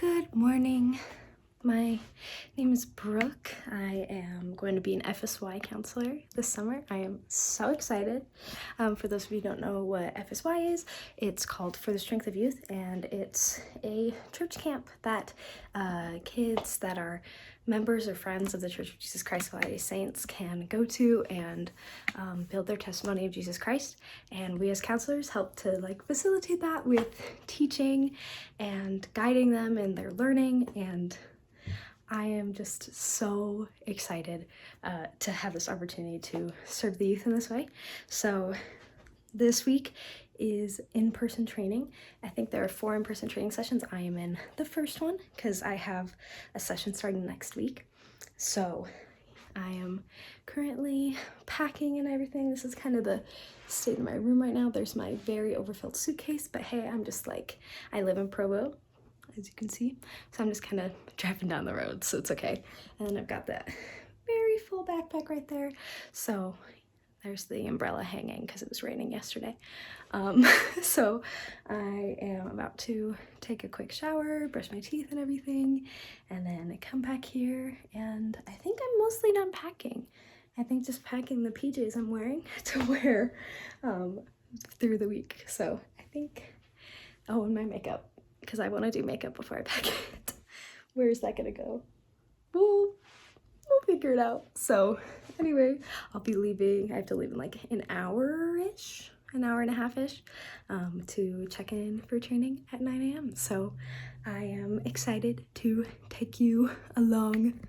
Good morning. My name is Brooke. I am going to be an FSY counselor this summer. I am so excited. For those of you who don't know what FSY is, it's called For the Strength of Youth, and it's a church camp that kids that are members or friends of the Church of Jesus Christ of Latter-day Saints can go to and build their testimony of Jesus Christ. And we as counselors help to facilitate that with teaching and guiding them in their learning. And I am just so excited to have this opportunity to serve the youth in this way. So this week is in-person training. I think there are 4 in-person training sessions. I am in the first one because I have a session starting next week. So I am currently packing and everything. This is kind of the state of my room right now. There's my very overfilled suitcase, but hey, I'm just I live in Provo, as you can see, so I'm just kind of driving down the road, so it's okay. And then I've got that very full backpack right there, so there's the umbrella hanging because it was raining yesterday. So I am about to take a quick shower, brush my teeth and everything, and then I come back here, and I think I'm mostly done packing. I think just packing the PJs I'm wearing to wear through the week. So I think, oh, and my makeup, because I want to do makeup before I pack it. Where is that gonna go? We'll figure it out. So anyway, I'll be leaving. I have to leave in an hour-ish, an hour and a half-ish, to check in for training at 9 a.m. So I am excited to take you along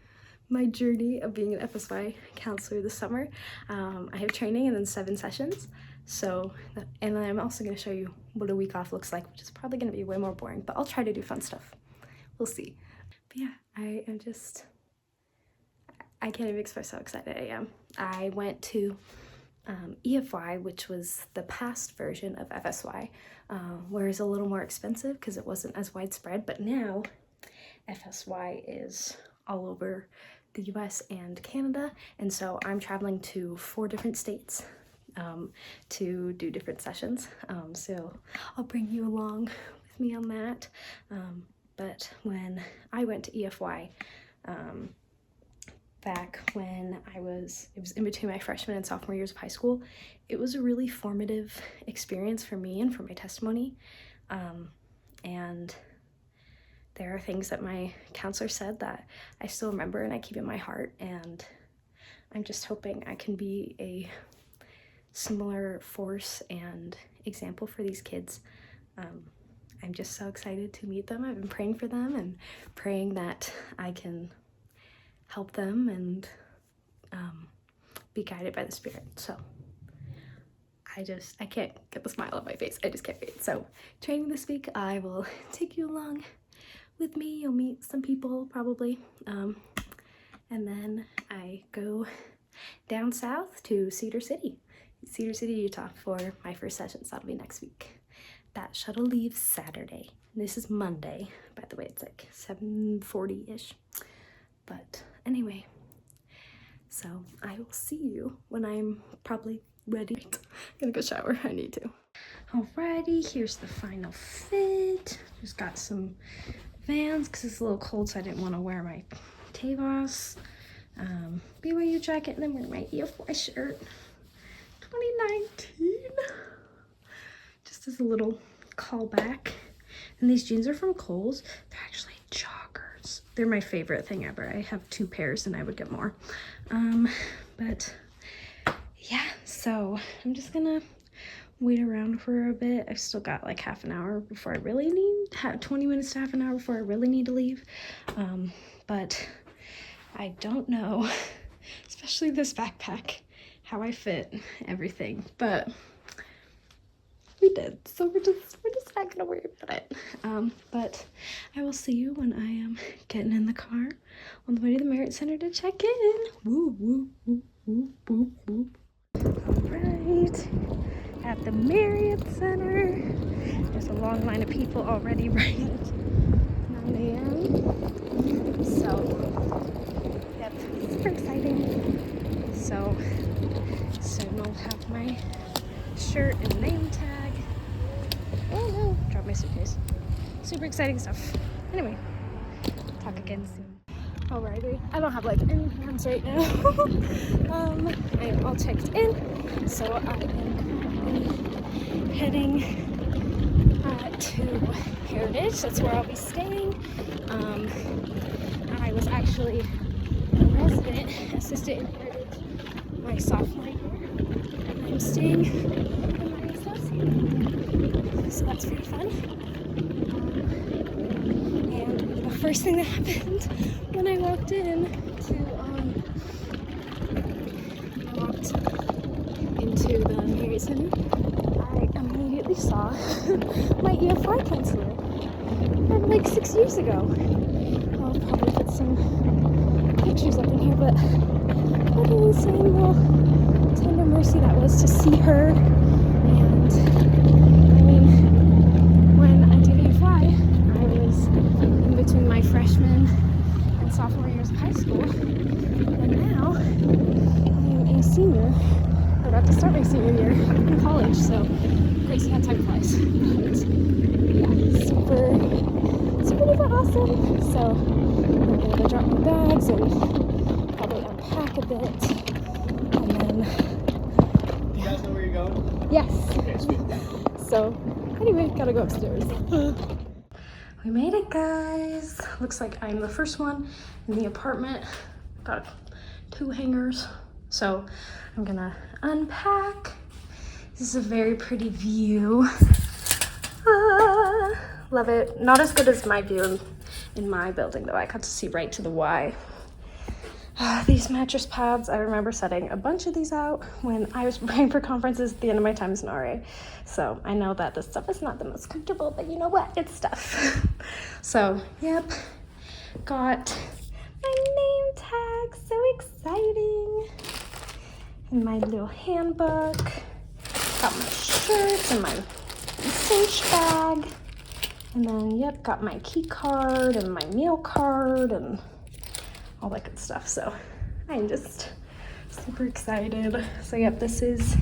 my journey of being an FSY counselor this summer. I have training and then 7 sessions. So, and then I'm also going to show you what a week off looks like, which is probably going to be way more boring, but I'll try to do fun stuff. We'll see. But yeah, I can't even express how excited I am. I went to EFY, which was the past version of FSY, where it's a little more expensive because it wasn't as widespread, but now FSY is all over the US and Canada, and so I'm traveling to 4 different states to do different sessions, so I'll bring you along with me on that. But when I went to EFY back when it was in between my freshman and sophomore years of high school, it was a really formative experience for me and for my testimony, and there are things that my counselor said that I still remember and I keep in my heart, and I'm just hoping I can be a similar force and example for these kids. I'm just so excited to meet them. I've been praying for them and praying that I can help them and be guided by the Spirit. So I can't get the smile on my face. I just can't wait. So training this week, I will take you along with me. You'll meet some people probably. And then I go down south to Cedar City, Utah for my first session. So that'll be next week. That shuttle leaves Saturday. This is Monday, by the way. It's 7:40-ish. But anyway, so I will see you when I'm probably ready. I'm gonna go shower. I need to. Alrighty, here's the final fit. Just got some Vans because it's a little cold, so I didn't want to wear my Tavos BYU jacket, and then wear my EFY shirt. 2019. Just as a little callback. And these jeans are from Kohl's. They're actually joggers. They're my favorite thing ever. I have 2 pairs and I would get more. But yeah, so I'm just gonna wait around for a bit. I've still got half an hour before I really need, 20 minutes to half an hour before I really need to leave. But I don't know, especially this backpack, how I fit everything, but we did, so we're just not gonna worry about it. But I will see you when I am getting in the car on the way to the Marriott Center to check in. Woo, woo, woo, woo, woo, woo. All right, at the Marriott Center. There's a long line of people already right at 9 a.m. So, yep, super exciting. So soon I'll have my shirt and name tag. Oh no, dropped my suitcase. Super exciting stuff. Anyway, talk again soon. Alrighty, I don't have like any plans right now. I'm all checked in, so I am heading to Heritage. That's where I'll be staying. I was actually a resident assistant in Heritage my sophomore year. I'm staying in my associate, so that's pretty fun. And the first thing that happened when I walked into the Marriott Center, I immediately saw my FSY counselor from like 6 years ago. I'll probably put some pictures up in here, but what an insane little tender mercy that was to see her. And I mean, when I did FSY, I was in between my freshman and sophomore years of high school, and now I'm a senior. I'm about to start my senior year in college, so crazy how time flies. But yeah, super duper awesome. So I'm gonna go drop my bags and probably unpack a bit, and then You guys know where you're going? yes. Okay, sweet. So anyway, gotta go upstairs. We made it, guys. Looks like I'm the first one in the apartment. Got 2 hangers, so I'm gonna unpack. This is a very pretty view. Love it. Not as good as my view in my building though. I got to see right to the Y. These mattress pads, I remember setting a bunch of these out when I was preparing for conferences at the end of my time as an RA. So I know that this stuff is not the most comfortable, but you know what? It's stuff. So, yep. Got my name tag. So exciting. And my little handbook. Got my shirts and my cinch bag. And then, yep, got my key card and my meal card and all that good stuff. So I'm just super excited. So yep, this is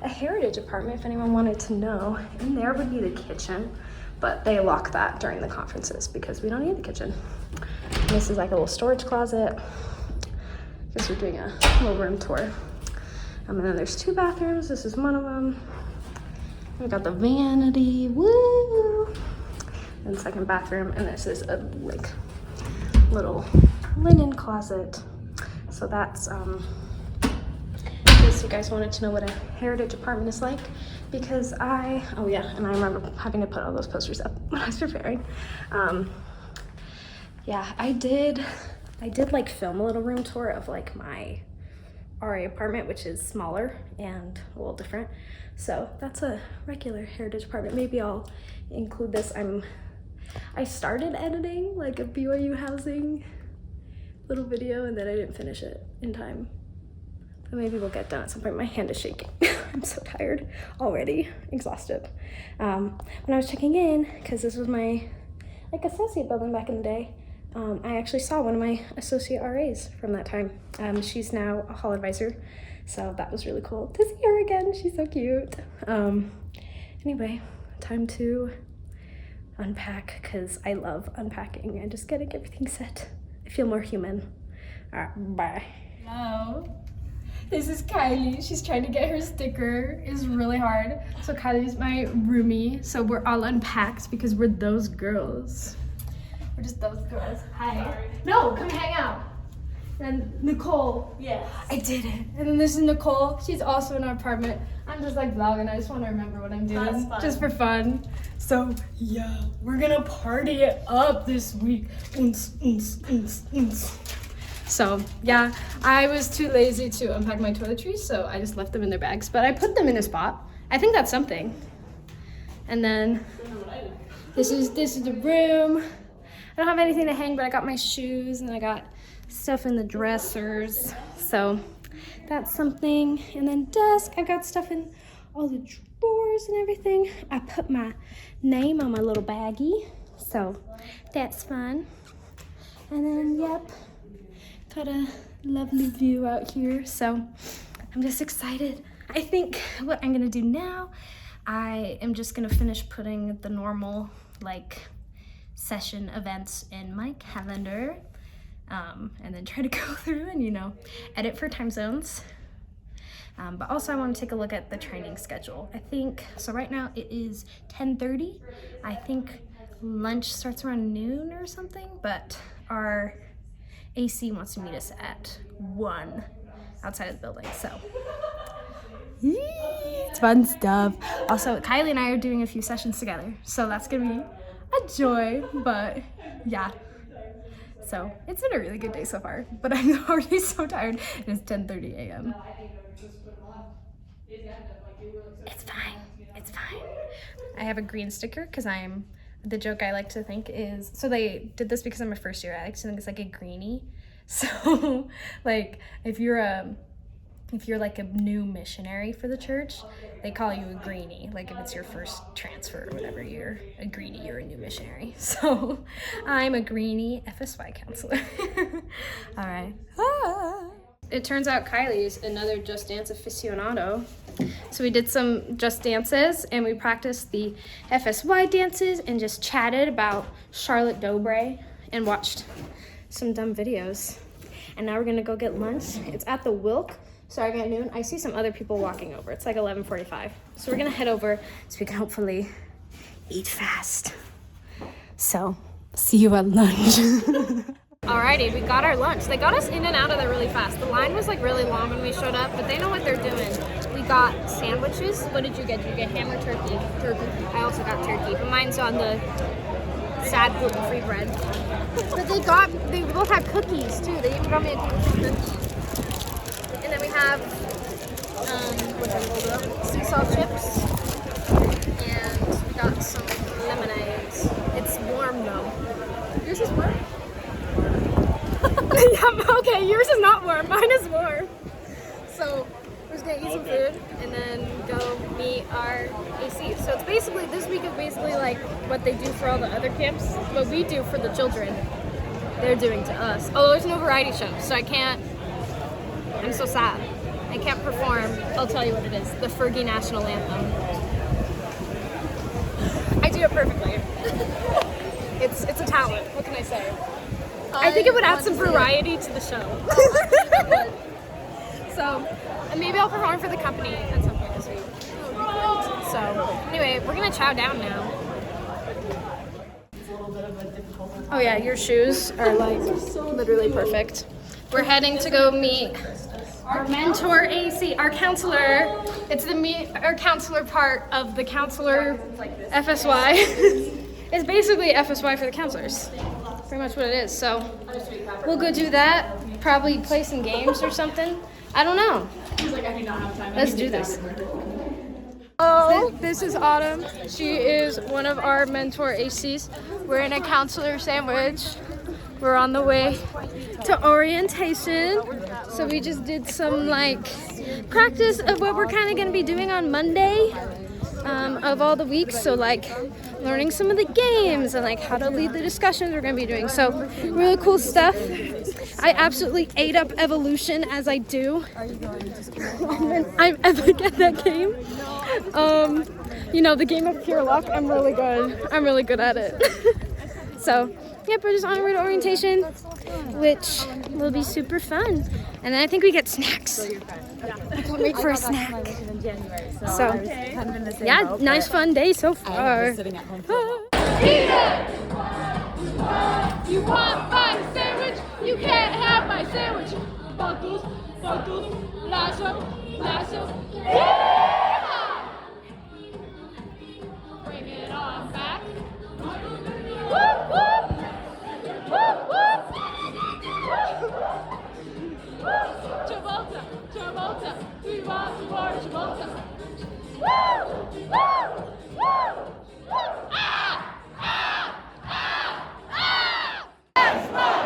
a Heritage apartment, if anyone wanted to know. In there would be the kitchen, but they lock that during the conferences because we don't need the kitchen. And this is like a little storage closet. Guess we're doing a little room tour. And then there's 2 bathrooms. This is one of them. We got the vanity, woo! And second bathroom, and this is a like little linen closet. So that's in case you guys wanted to know what a Heritage apartment is like, because oh yeah, and I remember having to put all those posters up when I was preparing. Yeah, I did like film a little room tour of like my RA apartment, which is smaller and a little different. So that's a regular Heritage apartment. Maybe I'll include this. I started editing like a BYU housing little video, and then I didn't finish it in time. But maybe we'll get done at some point. My hand is shaking. I'm so tired already, exhausted. When I was checking in, because this was my like associate building back in the day, I actually saw one of my associate RAs from that time. She's now a hall advisor, so that was really cool to see her again. She's so cute. Anyway, time to unpack, because I love unpacking and just getting everything set. I feel more human. All right, bye. Hello. This is Kylie. She's trying to get her sticker. It's really hard. So Kylie's my roomie. So we're all unpacked because we're those girls. We're just those girls. Hi. Sorry. No, come hang out. And Nicole. Yes. I did it. And then this is Nicole. She's also in our apartment. I'm just like vlogging. I just want to remember what I'm doing. That's fun. Just for fun. So yeah, we're gonna party it up this week. So yeah, I was too lazy to unpack my toiletries, so I just left them in their bags. But I put them in a spot. I think that's something. And then this is the room. I don't have anything to hang, but I got my shoes and I got stuff in the dressers. So that's something. And then desk, I got stuff in all the drawers and everything. I put my name on my little baggie, so that's fun. And then, yep, got a lovely view out here, so I'm just excited. I think what I'm gonna do now, I am just gonna finish putting the normal like session events in my calendar, and then try to go through and, you know, edit for time zones. But also I want to take a look at the training schedule. I think, so right now it is 10:30. I think lunch starts around noon or something, but our AC wants to meet us at 1 outside of the building, so it's fun stuff. Also, Kylie and I are doing a few sessions together, so that's gonna be a joy, but yeah. So it's been a really good day so far, but I'm already so tired. It's 10:30 a.m. It's fine. It's fine. I have a green sticker because the joke I like to think is, so they did this because I'm a first year. I like to think it's like a greenie. So like if you're like a new missionary for the church, they call you a greenie. Like if it's your first transfer or whatever, you're a greenie, you're a new missionary. So I'm a greenie FSY counselor. All right. It turns out Kylie's another Just Dance aficionado. So we did some Just Dances and we practiced the FSY dances and just chatted about Charlotte Dobre and watched some dumb videos. And now we're gonna go get lunch. It's at the Wilk, starting at noon. I see some other people walking over. It's like 11:45. So we're gonna head over so we can hopefully eat fast. So see you at lunch. Alrighty, we got our lunch. They got us in and out of there really fast. The line was like really long when we showed up, but they know what they're doing. We got sandwiches. What did you get? Did you get ham or turkey? Turkey. I also got turkey, but mine's on the sad gluten-free bread. But they both had cookies too. They even got me a cookie. And then we have sea salt chips. And we got some lemonades. It's warm though. Yours is warm? Yeah, okay, yours is not warm, mine is warm. So we're just gonna eat some food and then go meet our AC. So it's basically, this week is basically like what they do for all the other camps, what we do for the children, they're doing to us. Oh, there's no variety show, so I'm so sad. I can't perform, I'll tell you what it is, the Fergie National Anthem. I do it perfectly. It's a talent, what can I say? I think it would add some variety to the show. So, and maybe I'll perform for the company at some point this week. So, anyway, we're gonna chow down now. Oh yeah, your shoes are like literally perfect. We're heading to go meet our mentor AC, our counselor. It's our counselor part of the counselor FSY. It's basically FSY for the counselors. Pretty much what it is. So we'll go do that. Probably play some games or something. I don't know. Let's do this. Oh, this is Autumn. She is one of our mentor ACs. We're in a counselor sandwich. We're on the way to orientation. So we just did some like practice of what we're kind of going to be doing on Monday of all the weeks. So like learning some of the games and like how to lead the discussions we're going to be doing. So really cool stuff. I absolutely ate up evolution as I do. I'm epic at that game. You know, the game of pure luck, I'm really good at it. So, yep, we're just on our way to orientation, which will be super fun. And then I think we get snacks. I can't wait for a snack. So, yeah, nice fun day so far. You want my sandwich? You can't have my sandwich. Buckles, lasso. Yeah! Bring it on back. Whoop, whoop. Whoop, whoop. Travolta. We want to war Travolta. Woo! Woo! Woo! Woo! Ah! FSY!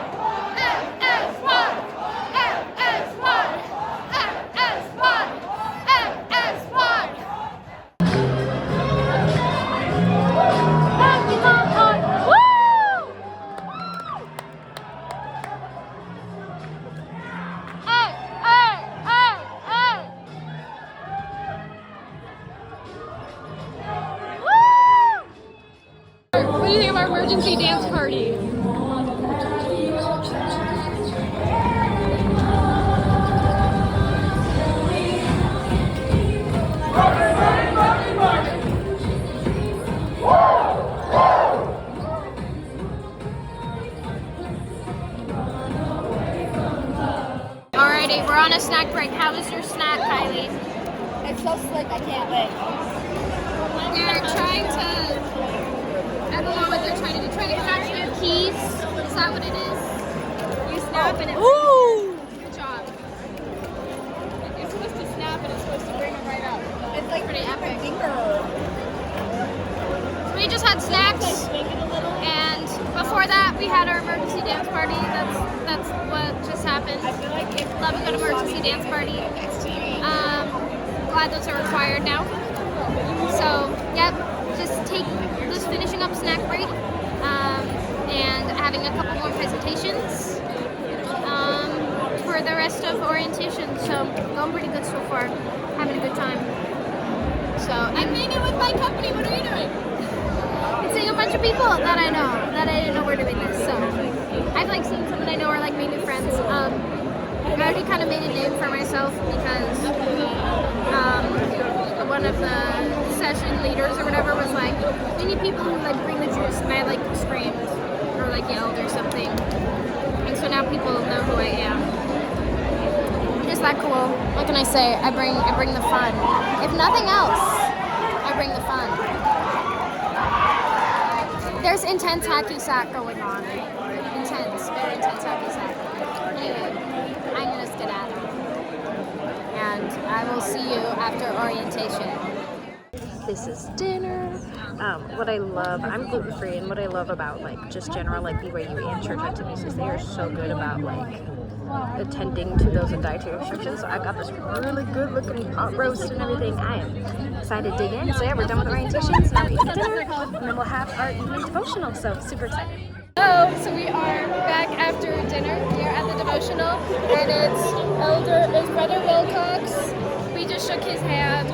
emergency dance party. Alrighty, we're on a snack break. How was your snack, Kylie? It's so slick, I can't wait. They're trying to, I don't know what they're trying to do. Trying to catch your keys. Is that what it is? You snap and it. Ooh! Good job. It's supposed to snap and it's supposed to bring them right up. It's like Pretty epic. finger. We just had snacks, and before that we had our emergency dance party. That's what just happened. I feel like if Love a good emergency dance party. Glad those are required now. So, yep, just finishing up snack break, and having a couple more presentations for the rest of orientation. So, going pretty good so far. Having a good time. So, I'm meeting with my company. What are you doing? I'm seeing a bunch of people that I know that I didn't know were doing this. So, I've like seen some that I know are like made new friends. I already kind of made a name for myself because one of the session leaders or whatever was like, we need people who like bring the juice, and I like screamed or like yelled or something, and so now people know who I am. Is that cool? What can I say? I bring the fun. If nothing else, I bring the fun. There's intense hacky sack going on. Intense, very intense hacky sack. Anyway, I'm gonna skedaddle. And I will see you after orientation. This is dinner. What I love, I'm gluten-free, and what I love about like just general like BYU and church activities is they are so good about like attending to those dietary restrictions. So I've got this really good looking pot roast and everything. I am excited to dig in. So yeah, we're done with orientations. Now we're eating dinner, and then we'll have our evening devotional. So super excited. Hello, so we are back after dinner here at the devotional, and it's Brother Wilcox. We just shook his hand.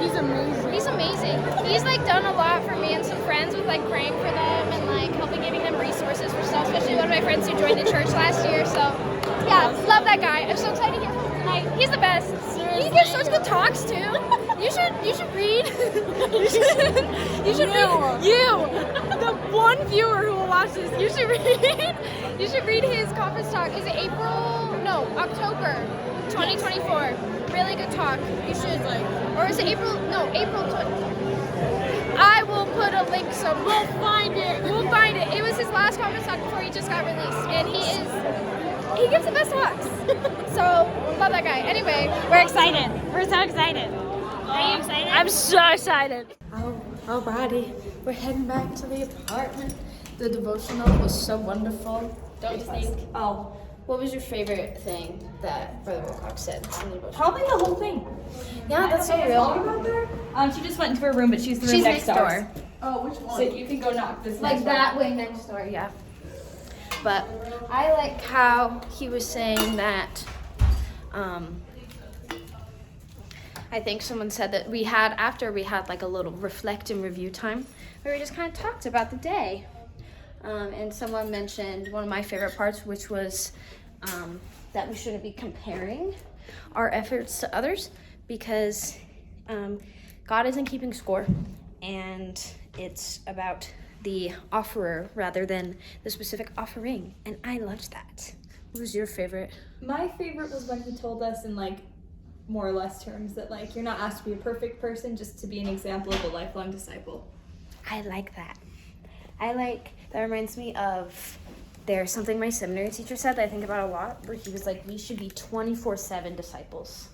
He's amazing. He's amazing. He's like done a lot for me and some friends with like praying for them and like helping giving them resources for stuff, especially one of my friends who joined the church last year. So yeah, love that guy. I'm so excited to hear from him tonight. He's the best. Seriously? He gives such good talks too. You should read. you should read. You, the one viewer who will watch this, you should read. You should read his conference talk. Is it October 2024. Really good talk. You should or is it April? No, April 20. I will put a link somewhere. We'll find it. We'll find it. It was his last conference talk before he just got released, and he gives the best talks. So love that guy. Anyway, we're excited. We're so excited. Are you excited? I'm so excited. Alrighty, we're heading back to the apartment. The devotional was so wonderful. Don't you think? Oh, what was your favorite thing that Brother Wilcox said in the devotional? Probably the whole thing. Yeah, that's so real. She just went into her room, but she's the room She's next door. Oh, which one? So you can go knock this Like next that way next door, yeah. But I like how he was saying that, I think someone said that after we had like a little reflect and review time, where we just kind of talked about the day. And someone mentioned one of my favorite parts, which was that we shouldn't be comparing our efforts to others, because God isn't keeping score, and it's about the offerer rather than the specific offering. And I loved that. What was your favorite? My favorite was when he told us in like more or less terms that like you're not asked to be a perfect person, just to be an example of a lifelong disciple. I like that. That reminds me of, there's something my seminary teacher said that I think about a lot, where he was like, we should be 24/7 disciples.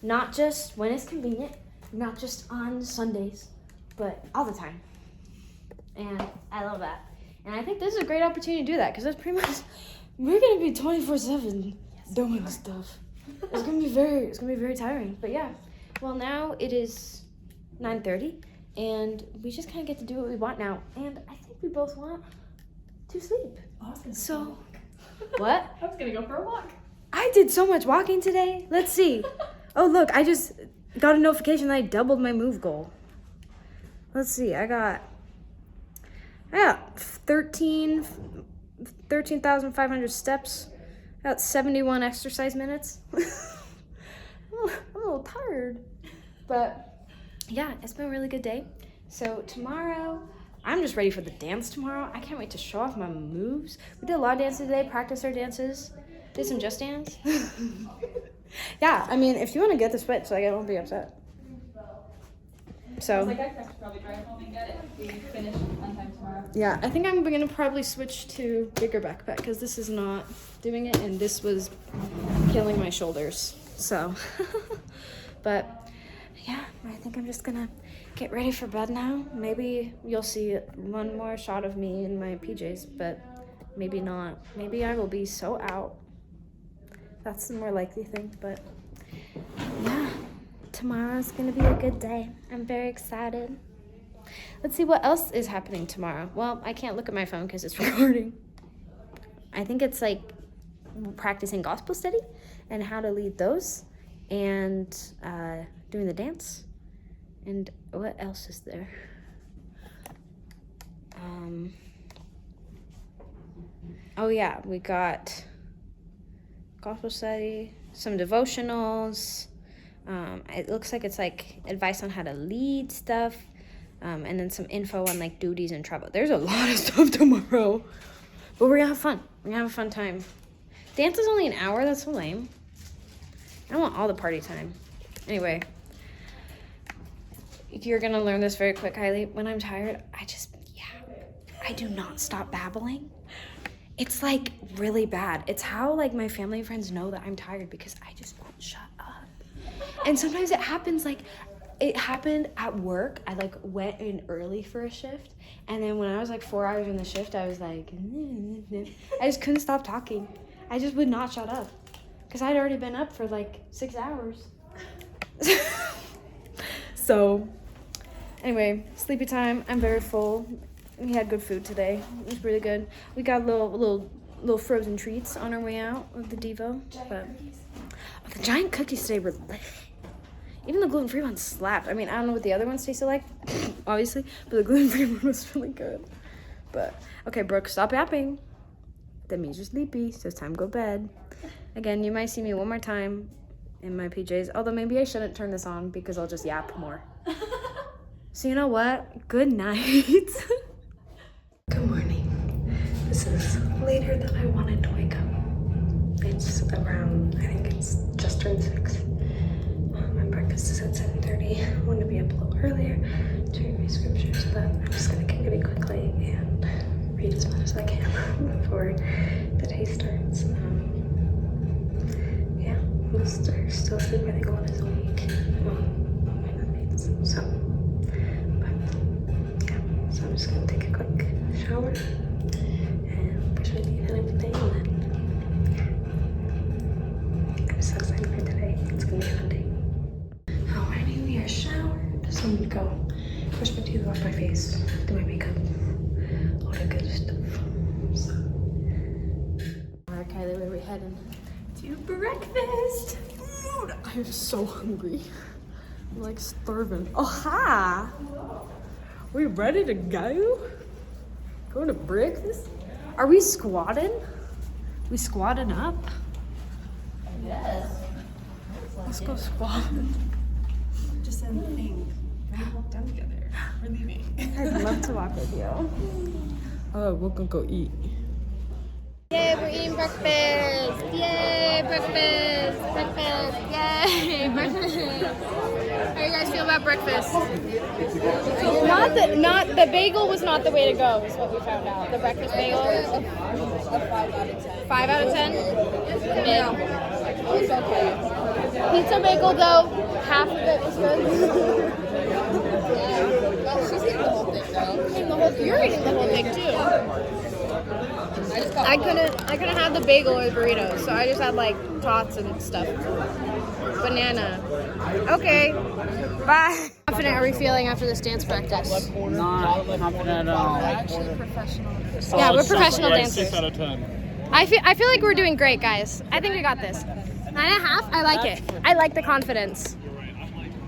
Not just when it's convenient, not just on Sundays, but all the time. And I love that. And I think this is a great opportunity to do that, because that's pretty much, we're going to be 24/7 doing stuff. It's gonna be very tiring. But yeah. Well, now it is 9:30, and we just kind of get to do what we want now. And I think we both want to sleep. So, what? I was gonna go for a walk. I did so much walking today. Let's see. Oh, look, I just got a notification that I doubled my move goal. Let's see. I Yeah, 13,500 steps. About 71 exercise minutes. I'm a little tired. But yeah, it's been a really good day. So tomorrow, I'm just ready for the dance tomorrow. I can't wait to show off my moves. We did a lot of dances today, practice our dances. Did some just dance. Yeah, I mean, if you want to get the switch, like, I won't be upset. So, I could probably drive home and get it. We finish on time tomorrow. yeah, I think I'm going to probably switch to bigger backpack because this is not doing it, and this was killing my shoulders. So, but yeah, I think I'm just going to get ready for bed now. Maybe you'll see one more shot of me in my PJs, but maybe not. Maybe I will be so out. That's the more likely thing, but yeah. Tomorrow's gonna be a good day. I'm very excited. Let's see what else is happening tomorrow. Well, I can't look at my phone because it's recording. I think it's like practicing gospel study and how to lead those, and doing the dance. And what else is there? Oh yeah, we got gospel study, some devotionals. It looks like it's like advice on how to lead stuff, and then some info on like duties and travel. There's a lot of stuff tomorrow, but we're gonna have fun. We're gonna have a fun time. Dance is only an hour. That's so lame. I want all the party time. Anyway, you're gonna learn this very quick, Kylie. When I'm tired, I do not stop babbling. It's like really bad. It's how like my family and friends know that I'm tired because I just won't shut up. And sometimes it happens, like, it happened at work. I, like, went in early for a shift. And then when I was, like, 4 hours in the shift, I was like, I just couldn't stop talking. I just would not shut up. Because I'd already been up for, like, 6 hours. So, anyway, sleepy time. I'm very full. We had good food today. It was really good. We got little frozen treats on our way out with the Devo. But the giant cookies today were lit. Even the gluten-free ones slapped. I mean, I don't know what the other ones tasted like, obviously, but the gluten-free one was really good. But, okay, Brooke, stop yapping. That means you're sleepy, so it's time to go to bed. Again, you might see me one more time in my PJs, although maybe I shouldn't turn this on because I'll just yap more. So you know what? Good night. Good morning. This is later than I wanted to wake up. It's around, I think it's just turned 6. My breakfast is at 7:30. I wanted to be up a little earlier to read my scriptures, but I'm just gonna get ready quickly and read as much as I can before the day starts. Yeah, Mr. still asleep. I think one is awake. My roommates. So, but yeah, so I'm just gonna take a quick shower and brush my teeth and everything, and then I'm so excited for today. It's gonna be a fun day. Alrighty, we are showered, so I'm gonna go brush my teeth, wash my face, do my makeup, all that good stuff. So. Alright, Kylie, where are we heading? To breakfast. Dude, I'm so hungry. I'm like starving. Oh, hi! We ready to go? Going to breakfast? Are we squatting? We squatting up? Yes. Let's go squat. Just said the thing. We walk down together. We're leaving. I'd love to walk with you. Oh, we're gonna go eat. Yay, we're eating breakfast! Yay, breakfast! Breakfast! Yay, breakfast! How do you guys feel about breakfast? Not the bagel was not the way to go, is what we found out. The breakfast bagel. A 5 out of 10. 5 out of 10? Mid. It's okay. Pizza bagel though, half of it was good. She's eating the whole thing though. You're eating the whole thing too. I couldn't have the bagel or the burrito, so I just had like tots and stuff. Banana. Okay. Bye. How confident are we feeling after this dance practice? Not confident at all. Actually professional. Yeah, we're professional dancers. 6 out of 10. I feel like we're doing great, guys. I think we got this. 9.5. I like it. I like the confidence.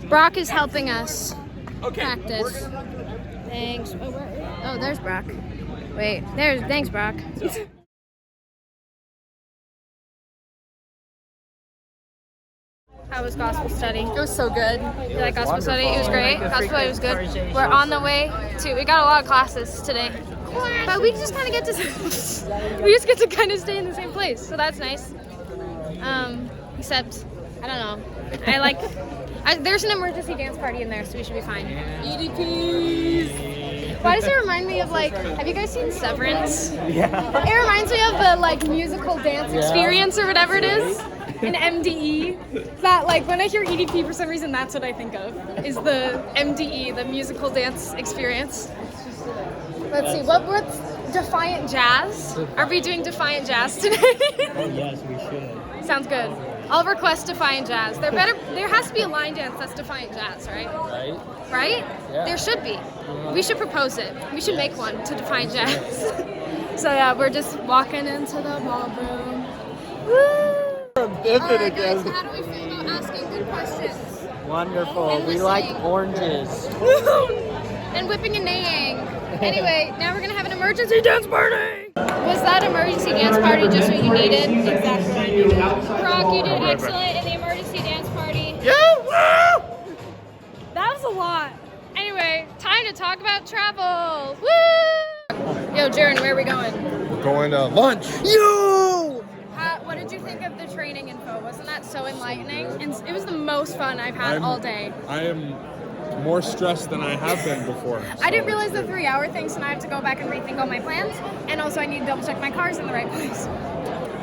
Brock is helping us practice. Thanks. Oh, there's Brock. Wait, thanks, Brock. How was gospel study? It was so good. You like gospel study? It was great. Gospel study was good. We're on the way we got a lot of classes today. But we just kind of get to, we just get to kind of stay in the same place. So that's nice. Except, I don't know. There's an emergency dance party in there, so we should be fine. EDPs! Why does it remind me of have you guys seen Severance? Yeah. It reminds me of the musical dance experience or whatever it is. An MDE. That when I hear EDP for some reason that's what I think of. Is the MDE, the musical dance experience. Let's see, what's Defiant Jazz? Are we doing Defiant Jazz today? Oh, yes, we should. Sounds good. I'll request Defiant Jazz. There has to be a line dance that's Defiant Jazz, right? Right? Yeah. There should be. We should propose it. We should make one to Defiant Jazz. So yeah, we're just walking into the ballroom. Woo! Alright, guys, how do we feel about asking good questions? Wonderful. And We like listening. oranges. And whipping and neighing. Anyway, now we're gonna have an emergency dance party! Was that emergency dance party just what you needed? Exactly what I needed. Brock, you did excellent in the emergency dance party. That was a lot. Anyway, time to talk about travel. Woo! Yo, Jaren, where are we going? We're going to lunch. What did you think of the training info? Wasn't that so enlightening? And it was the most fun I've had all day. I am more stressed than I have been before. I didn't realize the 3-hour thing, so now I have to go back and rethink all my plans. And also I need to double check my car's in the right place.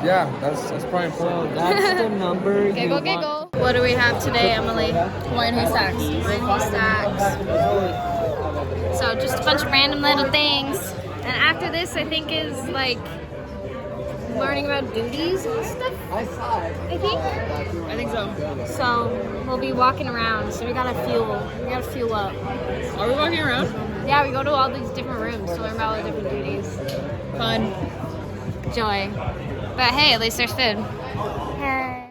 Yeah, that's probably important. That's the number. Giggle, giggle. What do we have today, Emily? Wine haystacks. Wine haystacks. So just a bunch of random little things. And after this, I think is learning about duties and stuff. I think so. So we'll be walking around. So we gotta fuel up. Are we walking around? Yeah, we go to all these different rooms to learn about all the different duties. Fun. Joy. But hey, at least there's food. Hey.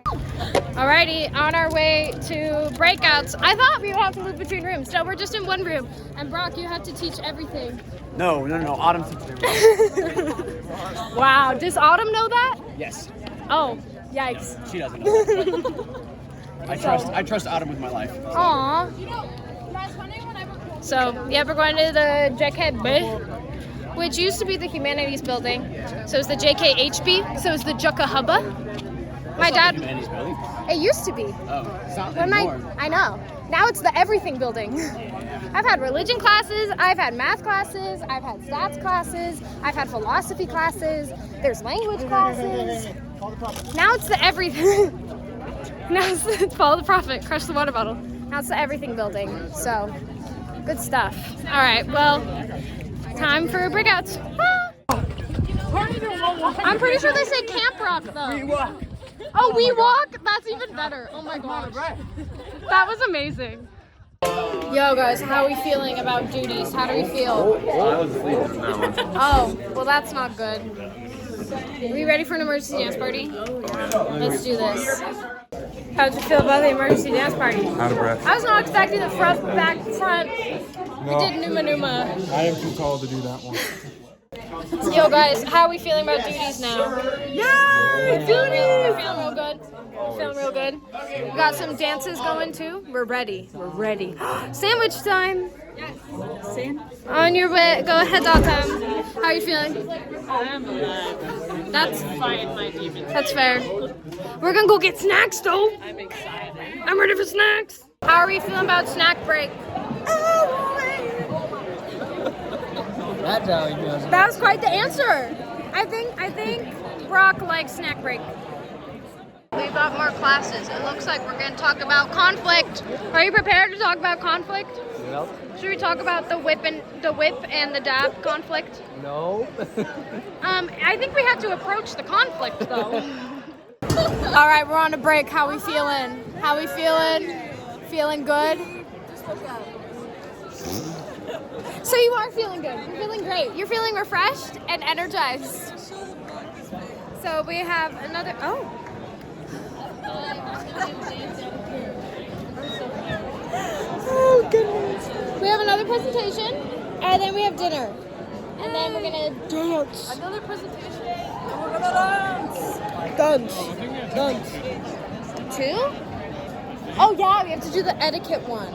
Alrighty, on our way to breakouts. I thought we would have to move between rooms. No, we're just in one room. And Brock, you have to teach everything. No. Autumn teaches everything. Wow, does Autumn know that? Yes. Oh, yikes. She doesn't know. I trust Autumn with my life. Aww. So, yeah, we're going to the JKB, which used to be the Humanities Building. So it's the JKHB, so it's the Jukka Hubba. My dad, Humanities building. it used to be. Oh, it's not When anymore. I know. Now it's the Everything Building. I've had religion classes, I've had math classes, I've had stats classes, I've had philosophy classes, there's language classes. Now it's the Everything. Now it's the Follow the Prophet, Crush the Water Bottle. Now it's the Everything Building. So, good stuff. All right, well, time for breakouts. Ah! I'm pretty sure they say Camp Rock though. Oh, we walk? That's even better. Oh my gosh. That was amazing. Yo guys, how are we feeling about duties? How do we feel? I was asleep in that one. Oh, well that's not good. Are we ready for an emergency dance party? Let's do this. How'd you feel about the emergency dance party? Out of breath. I was not expecting the front, back, front. We did Numa Numa. I am too tall to do that one. Yo guys, how are we feeling about duties now? Yay! Duties! We're feeling real good. Feeling real good. We got some dances going too. We're ready. We're ready. Sandwich time. Yes. On your way. Go ahead, Autumn. How are you feeling? I'm alive. That's Fine, my demon. That's fair. We're gonna go get snacks though. I'm excited. I'm ready for snacks. How are we feeling about snack break? That's how he feels. That was quite the answer. I think Brock likes snack break. We've got more classes. It looks like we're going to talk about conflict. Are you prepared to talk about conflict? Nope. Should we talk about the whip and the dab conflict? No. I think we have to approach the conflict though. All right, we're on a break. How we feeling? How we feeling? Feeling good? So you are feeling good. You're feeling great. You're feeling refreshed and energized. So we have another. Oh. Oh goodness. We have another presentation, and then we have dinner. And then we're gonna Dance. Another presentation. And we're gonna dance. Dance. 2? Oh yeah, we have to do the etiquette one.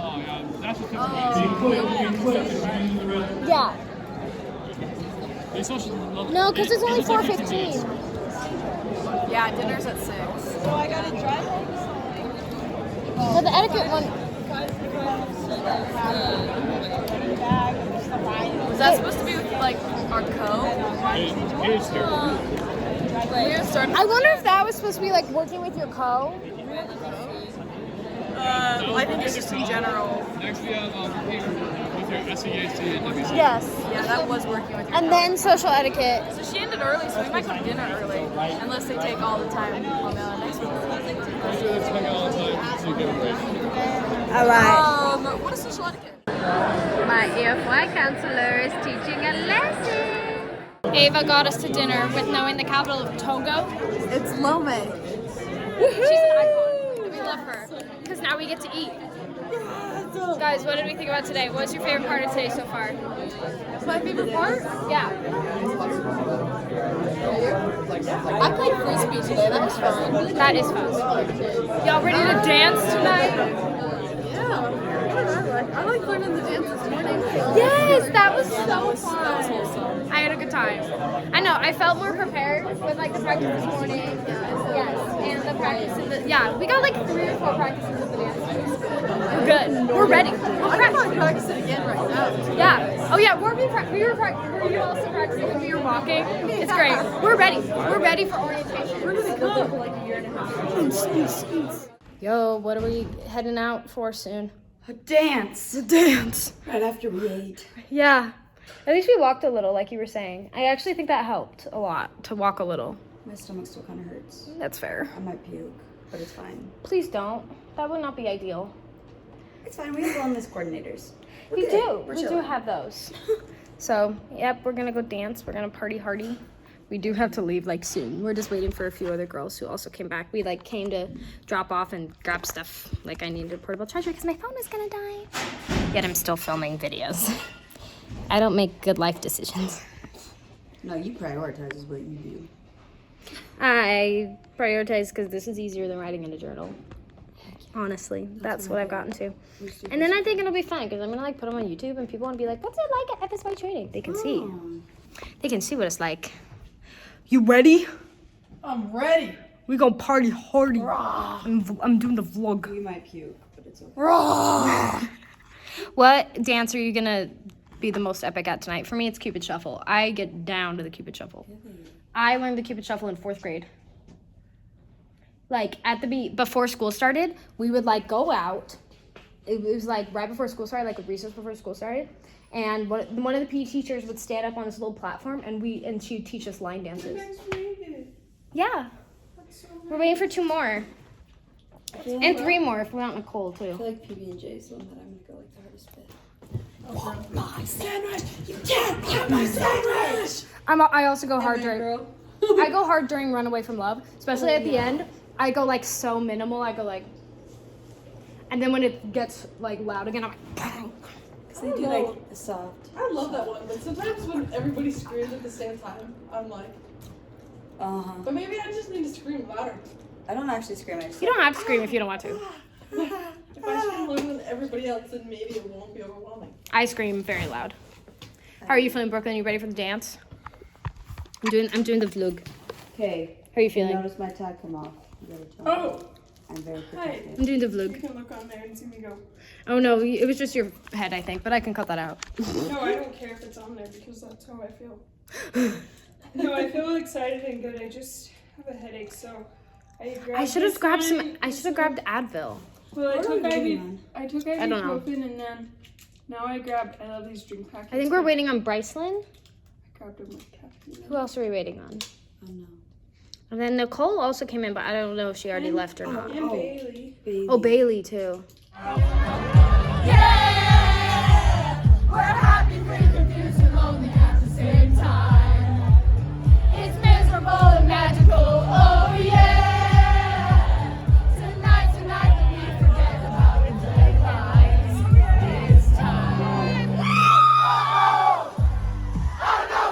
Yeah. No, because it's only 4:15. Yeah, dinner's at 6. So I gotta drive home. So the etiquette one. Was that supposed to be with like our co? I wonder if that was supposed to be like working with your co. I think it's just in general. Next we have with your SEAC and WC. Yes. Yeah, that was working with your And co. then social etiquette. So she ended early, so we might go to dinner early. Unless they take all the time on the next one. Let's do this hang all the time so you get a break. All right. What is social etiquette? My FSY counselor is teaching a lesson. Ava got us to dinner with knowing the capital of Togo. It's Lome. She's an icon. And we love her. Because now we get to eat. Guys, what did we think about today? What was your favorite part of today so far? My favorite part? Yeah. I played frisbee today. That was fun. That is fun. Y'all ready to dance tonight? Yeah. I like learning the dance this morning. Yes, that was so That was fun. wholesome. I had a good time. I know, I felt more prepared with like the practice this morning. Yes, and the practice of the, we got like 3 or 4 practices of the dance. We're good. We're ready. I want to practice it again right now. Yeah. Oh yeah, were you also practicing when we were walking? It's great. We're ready. We're ready for orientation. We're gonna go for like a year and a half. Yo, what are we heading out for soon? A dance. Dance. Right after we ate. Yeah. At least we walked a little, like you were saying. I actually think that helped a lot to walk a little. My stomach still kind of hurts. That's fair. I might puke, but it's fine. Please don't. That would not be ideal. It's fine. We have wellness coordinators. We're We good. do. We're We do chilling. have those. So, yep, we're gonna go dance. We're gonna party hardy. We do have to leave like soon. We're just waiting for a few other girls who also came back. We like came to drop off and grab stuff. Like I needed a portable charger because my phone was gonna die. Yet I'm still filming videos. I don't make good life decisions. No, you prioritize is what you do. I prioritize because this is easier than writing in a journal. Honestly, that's what I've gotten to. And then I think it'll be fun because I'm gonna like put them on YouTube and people want to be like, "What's it like at FSY training?" They can see. They can see what it's like. You ready? I'm ready. We gonna party hardy. I'm doing the vlog. We might puke, but it's okay. What dance are you gonna be the most epic at tonight? For me, it's Cupid Shuffle. I get down to the Cupid Shuffle. I learned the Cupid Shuffle in 4th grade. Like before school started, we would like go out. It was like right before school started, like a recess before school started. And one of the PE teachers would stand up on this little platform and she'd teach us line dances. Yeah. We're waiting for 2 more. And 3 more if we want Nicole too. I feel like PB&J is the one that I'm gonna go like the hardest bit. Oh, my sandwich! You can't have my sandwich! I also go hard during. I go hard during Run Away from Love, especially at the end. I go like so minimal. I go like, and then when it gets like loud again, I'm like, bang. Cause they do like the soft. I love that one, but sometimes when everybody screams at the same time, I'm like, but maybe I just need to scream louder. I don't actually scream. I just You don't have to scream if you don't want to. If I scream louder than everybody else, then maybe it won't be overwhelming. I scream very loud. How are you feeling, Brooklyn? You ready for the dance? I'm doing the vlog. Okay. How are you feeling? Notice my tag come off. You gotta tell me. Oh, I'm very hi. protective. I'm doing the You vlog. can look on there and see me go. Oh no, it was just your head, I think, but I can cut that out. No, I don't care if it's on there because that's how I feel. No, I feel excited and good. I just have a headache, so I grabbed I should have this grabbed one. I should have grabbed Advil. Well, I took ibuprofen I don't know. and then now I love these drink packets. I think we're waiting on Brycelyn. I grabbed them with caffeine. Who else are we waiting on? Oh no. And then Nicole also came in, but I don't know if she already left or not. And Bailey. Baby. Oh, Bailey too. We're happy, free, confused, and lonely at the same time. It's miserable and magical, oh yeah. Tonight, that we forget about it, deadlines. It's time. Oh no!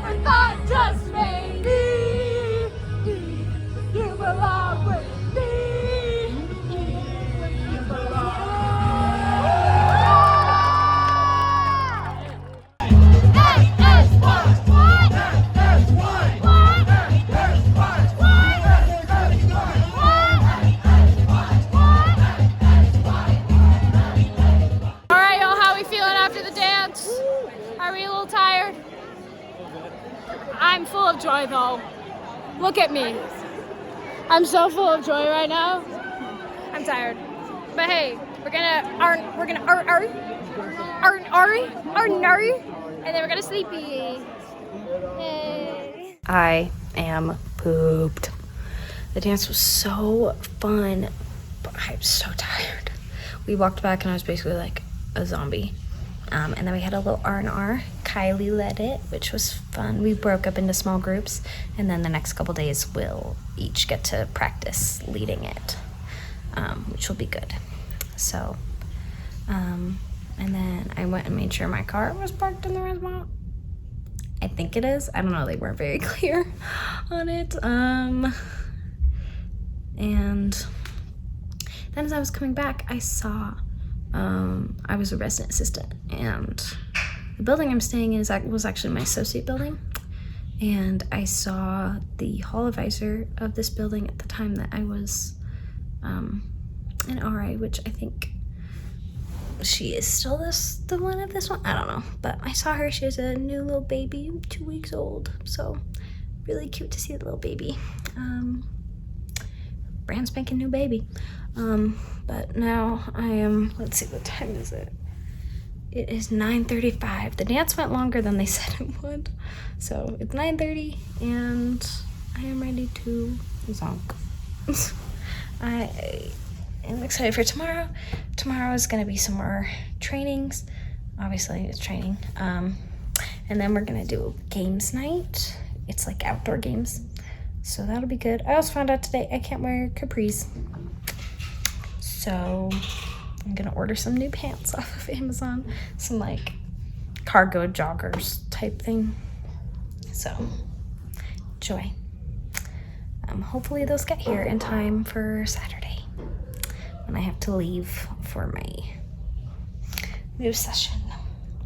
never thought, just maybe, you belong with me. You belong. All right, y'all, how are we feeling after the dance? Are we a little tired? I'm full of joy, though. Look at me. I'm so full of joy right now. I'm tired, but hey, we're gonna and then we're gonna sleepy. Yay. I am pooped. The dance was so fun, but I'm so tired. We walked back and I was basically like a zombie. And then we had a little R&R. Kylie led it, which was fun. We broke up into small groups, and then the next couple days we'll each get to practice leading it, which will be good. So, and then I went and made sure my car was parked in the right spot. I think it is. I don't know. They weren't very clear on it. And then as I was coming back, I saw I was a resident assistant, and the building I'm staying in was actually my associate building, and I saw the hall advisor of this building at the time that I was an RA, which I think she is still the one of this one. I don't know, but I saw her. She has a new little baby, 2 weeks old, so really cute to see the little baby. Brand spanking new baby. But now I am, let's see, what time is it? It is 9:35. The dance went longer than they said it would. So it's 9:30 and I am ready to zonk. I am excited for tomorrow. Tomorrow is gonna be some more trainings. Obviously it's training. And then we're gonna do games night. It's like outdoor games. So that'll be good. I also found out today I can't wear capris. So I'm gonna order some new pants off of Amazon. Some like cargo joggers type thing. So, joy. Hopefully those get here in time for Saturday when I have to leave for my new session.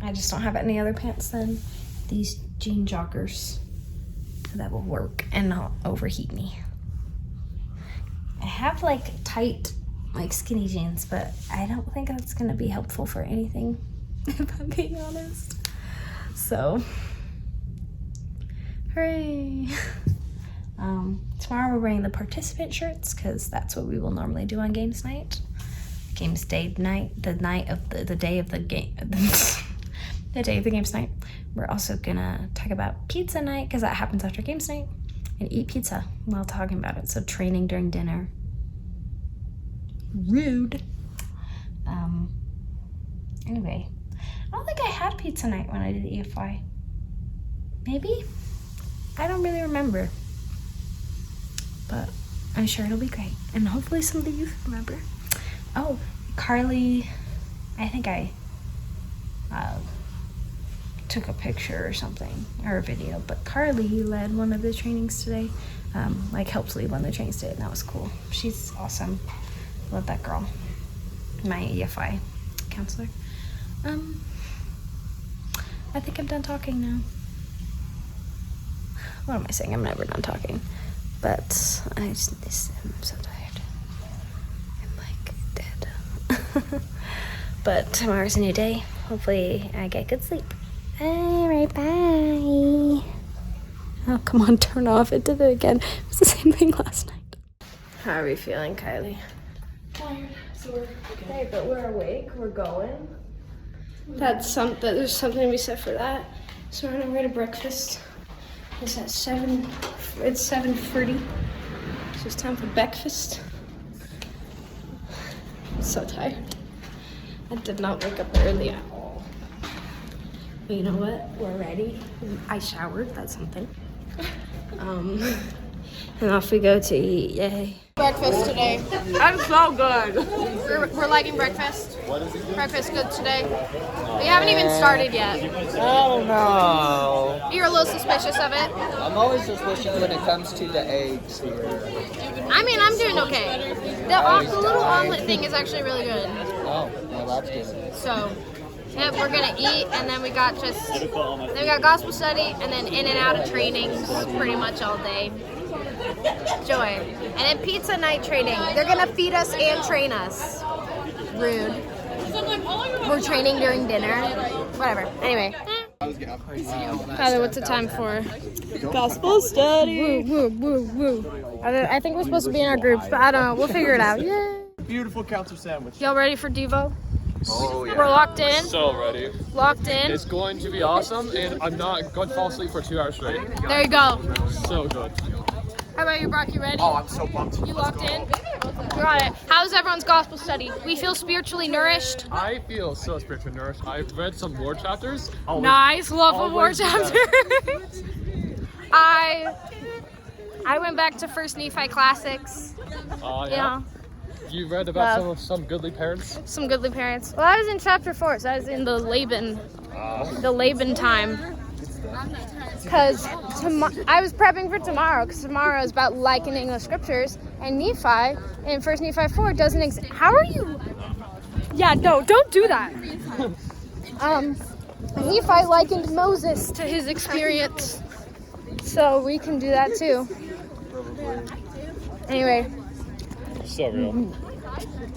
I just don't have any other pants than these jean joggers that will work and not overheat me. I have like tight, like skinny jeans, but I don't think that's gonna be helpful for anything, if I'm being honest. So, hooray. Tomorrow we're wearing the participant shirts because that's what we will normally do on games night. Games day night, the day of the game, the day of the games night. We're also gonna talk about pizza night because that happens after games night, and eat pizza while talking about it. So training during dinner. Rude. Anyway, I don't think I had pizza night when I did EFY. Maybe? I don't really remember. But I'm sure it'll be great. And hopefully some of the youth remember. Oh, Carly, I think I took a picture or something, or a video, but Carly led one of the trainings today. Like helped lead one of the trainings today, and that was cool. She's awesome. Love that girl. My EFI counselor. I think I'm done talking now. What am I saying? I'm never done talking. But I'm so tired. I'm like dead. But tomorrow's a new day. Hopefully I get good sleep. Alright, bye. Oh, come on, turn off. It did it again. It was the same thing last night. How are we feeling, Kylie? Tired, sore. Okay, but we're awake. We're going. There's something to be said for that. So we're gonna go to breakfast. It's at 7. It's 7:30. So it's time for breakfast. I'm so tired. I did not wake up early at all. But you know what? We're ready. I showered. That's something. and off we go to eat. Yay. Breakfast today. That's so good. We're liking breakfast. Breakfast good today. We haven't even started yet. Oh no. You're a little suspicious of it. I'm always suspicious when it comes to the eggs here. I mean, I'm doing okay. The little omelet thing is actually really good. Oh, well that's good. So, yep, we're gonna eat, and then we got gospel study, and then in and out of trainings pretty much all day. Joy. And then pizza night training. They're gonna feed us and train us. Rude. We're training during dinner. Whatever. Anyway. Tyler, what's the time for? Gospel study. Woo, woo, woo, woo. I think we're supposed to be in our groups, but I don't know. We'll figure it out. Yay. Beautiful counter sandwich. Y'all ready for Devo? Oh yeah. We're locked in. So ready. Locked in. It's going to be awesome, and I'm not going to fall asleep for 2 hours straight. There you go. So good. How about you, Brock? You ready? Oh, I'm so pumped. You locked in? You got it. How's everyone's gospel study? We feel spiritually nourished. I feel so spiritually nourished. I've read some more chapters. Nice. Love of war always do that. chapters. I went back to First Nephi Classics. Yeah. You read about some goodly parents? Some goodly parents. Well, I was in chapter 4, so I was in the Laban time. Because I was prepping for tomorrow, because tomorrow is about likening the scriptures, and Nephi, in 1 Nephi 4, doesn't how are you? Yeah, no, don't do that. Nephi likened Moses to his experience, so we can do that too. Anyway. So real.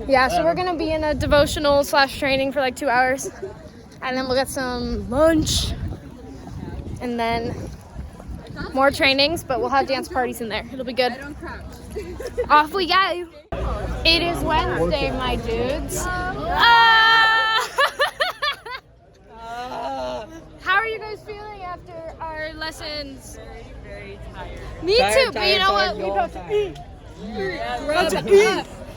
Yeah, so we're going to be in a devotional / training for like 2 hours, and then we'll get some lunch. And then more trainings, but we'll have dance parties in there. It'll be good. Off we go. It is Wednesday, my dudes. How are you guys feeling after our lessons? Very tired. Me too, but you know what? We have to eat.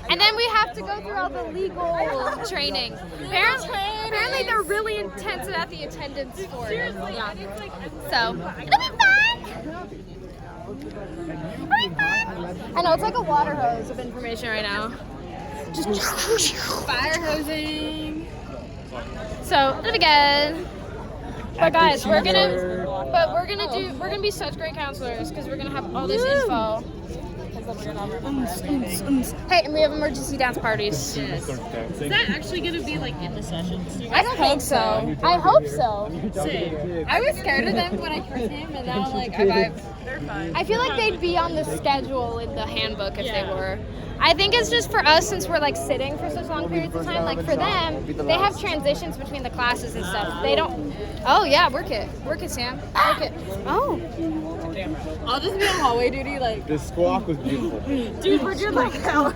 And then we have to go through all the legal training. Apparently they're really intense at the attendance for it. Yeah. So, it'll be fun. I know, it's like a water hose of information right now. Just fire hosing. So, it'll be good. But guys, we're gonna be such great counselors because we're gonna have all this info. Hey, and we have emergency dance parties. Yes. Is that actually going to be like in the sessions? I don't think so. I hope so. Same. I was scared of them when I heard him, and now I'm like, They're fine. I feel like they'd be on the schedule in the handbook if they were. I think it's just for us, since we're like sitting for such long periods of time. Like for them, they have transitions between the classes and stuff. They don't. Oh yeah, work it, Sam. Work it. Oh. I'll just be on hallway duty, like. This squawk was beautiful. Dude, we're doing like hell.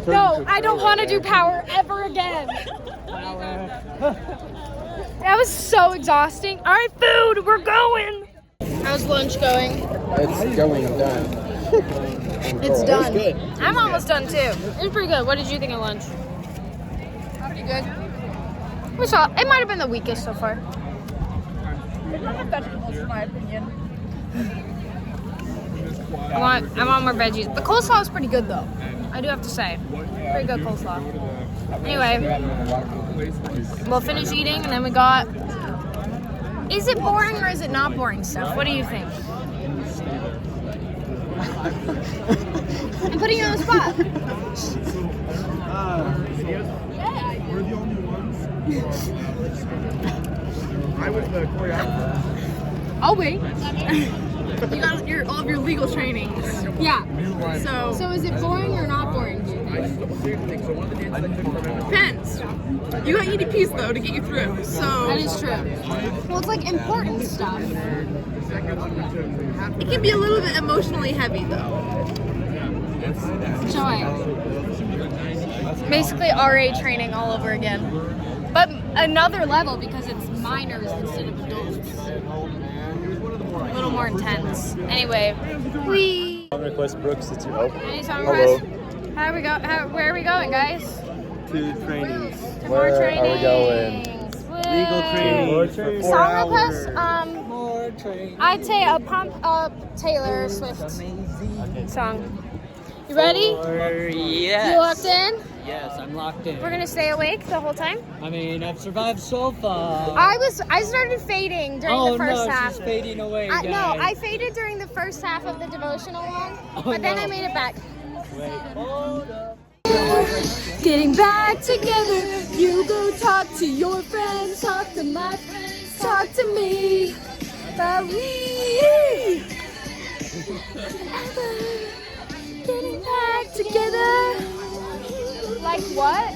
No, I don't want to do power ever again. That was so exhausting. All right, food, we're going. How's lunch going? It's going done. It's done. It was good. I'm almost done too. It was pretty good. What did you think of lunch? Pretty good. We saw. It might have been the weakest so far. They don't have vegetables, in my opinion. I want more veggies. The coleslaw is pretty good though. I do have to say, pretty good coleslaw. Anyway, we'll finish eating and then we got. Is it boring or is it not boring stuff? What do you think? I'm putting you on the spot. We're the only ones. I was the choreographer. I'll wait. You got all of your legal trainings. Yeah. So is it boring or not boring? depends. You got EDPs though to get you through. So That is true. Well, it's like important stuff. it can be a little bit emotionally heavy though. Joy. Basically RA training all over again. But another level because it's minors instead of adults. A little more intense. Anyway, Request Brooks to any song requests? Where are we going, guys? To trainings. More Where trainings. are we going? Legal training. Song requests? I'd say a pump up Taylor Swift song. You ready? Yes. You locked in? Yes, I'm locked in. We're gonna stay awake the whole time? I mean, I've survived so far. I started fading during the first half. She's fading away, No, guys. I faded during the first half of the devotional one, but then I made it back. Wait, hold up. Getting back together, you go talk to your friends, talk to my friends, talk to me. But we getting back together. Like what?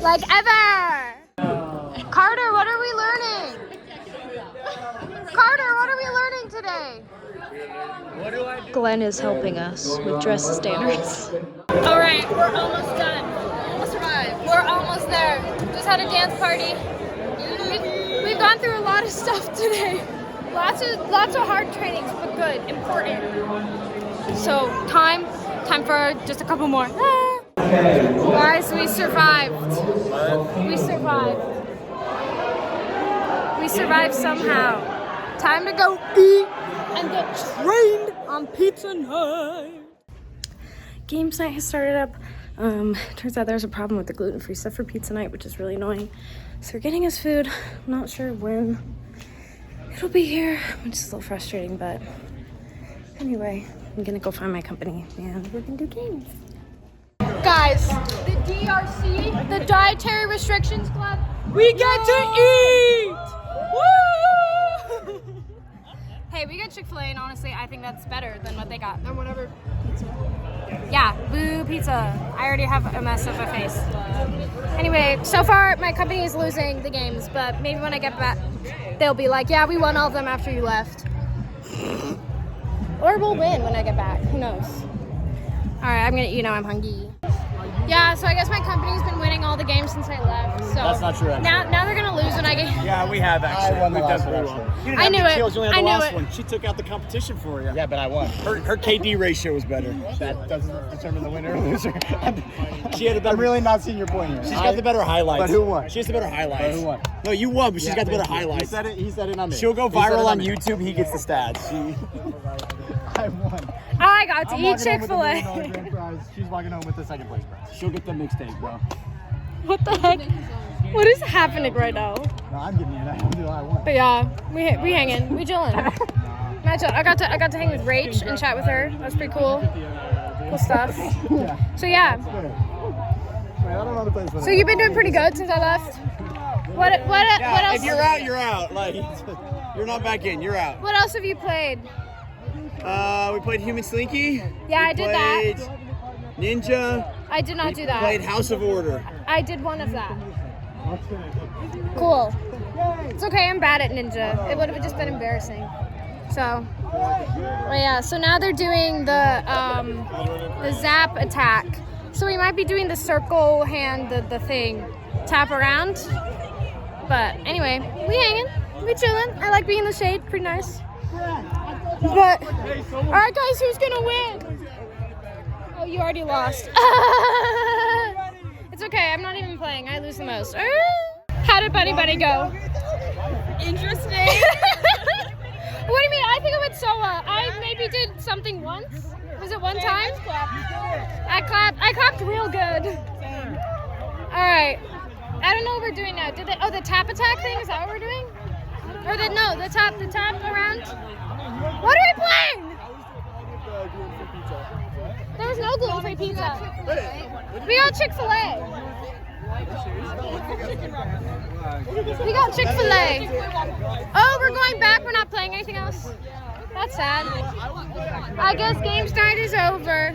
Like ever. Carter, what are we learning? Carter, what are we learning today? Glenn is helping us with dress standards. All right, we're almost done. Almost arrived. We're almost there. Just had a dance party. We've gone through a lot of stuff today. Lots of hard trainings, but good, important. So time for just a couple more. Guys, we survived. We survived. We survived somehow. Time to go eat and get trained on pizza night. Games night has started up. Turns out there's a problem with the gluten-free stuff for pizza night, which is really annoying. So we're getting us food. I'm not sure when it'll be here, which is a little frustrating, but anyway, I'm gonna go find my company and we're gonna do games. Guys, the DRC, the Dietary Restrictions Club, we get to eat! Woo! Hey, we got Chick-fil-A, and honestly, I think that's better than what they got. And whatever pizza. Yeah, boo pizza. I already have a mess of my face. Anyway, so far, my company is losing the games, but maybe when I get back, they'll be like, yeah, we won all of them after you left. Or we'll win when I get back. Who knows? All right, I'm gonna eat now. I'm hungry. Yeah, so I guess my company's been winning all the games since I left. So That's not true, actually. Now they're gonna lose when I get. Yeah, we have actually. I won the We've last done one, pretty well. actually. You didn't I have knew the it. kills, you only had I the knew last it. one. She took out the competition for you. Yeah, but I won. Her KD ratio was better. That doesn't determine the winner or loser. She had a better. I'm really not seeing your point here. She's got the better highlights. But who won? She has the better highlights. But who won? No, you won, but she's got the better highlights. He said it on me. She'll go He said it viral on me. YouTube. He gets the stats. I won. I got to I'm eat walking home with the $1 Chick-fil-A. grand prize. She's walking home with the second place prize. She'll get the mixtape, bro. What the heck? What is happening right now? No, I'm giving you that. I won. But yeah, we hanging, we chilling. I got to hang with Rach and chat with her. That was pretty cool. Cool stuff. So yeah. Wait, I don't know the place for So that. you've been doing pretty good since I left. What else? If you're out, you're out. Like, you're not back in. You're out. What else have you played? We played Human Slinky. Yeah, I did that. Played Ninja. I did not do that. Played House of Order. I did one of that. Cool. It's okay, I'm bad at Ninja. It would have just been embarrassing. So, well, yeah. So now they're doing the zap attack. So we might be doing the circle hand, the thing, tap around. But anyway, we hanging, we chilling. I like being in the shade, pretty nice. But all right, guys, who's gonna win? Oh, you already lost. It's okay. I'm not even playing. I lose the most. How did Buddy Buddy go? Interesting. What do you mean? I think it went so well. I maybe did something once. Was it one time? I clapped real good. All right. I don't know what we're doing now. The tap attack thing? Is that what we're doing? Or the tap around? What are we playing? There was no gluten-free pizza. We got Chick-fil-A. We got Chick-fil-A. Oh, we're going back. We're not playing anything else. That's sad. I guess game start is over.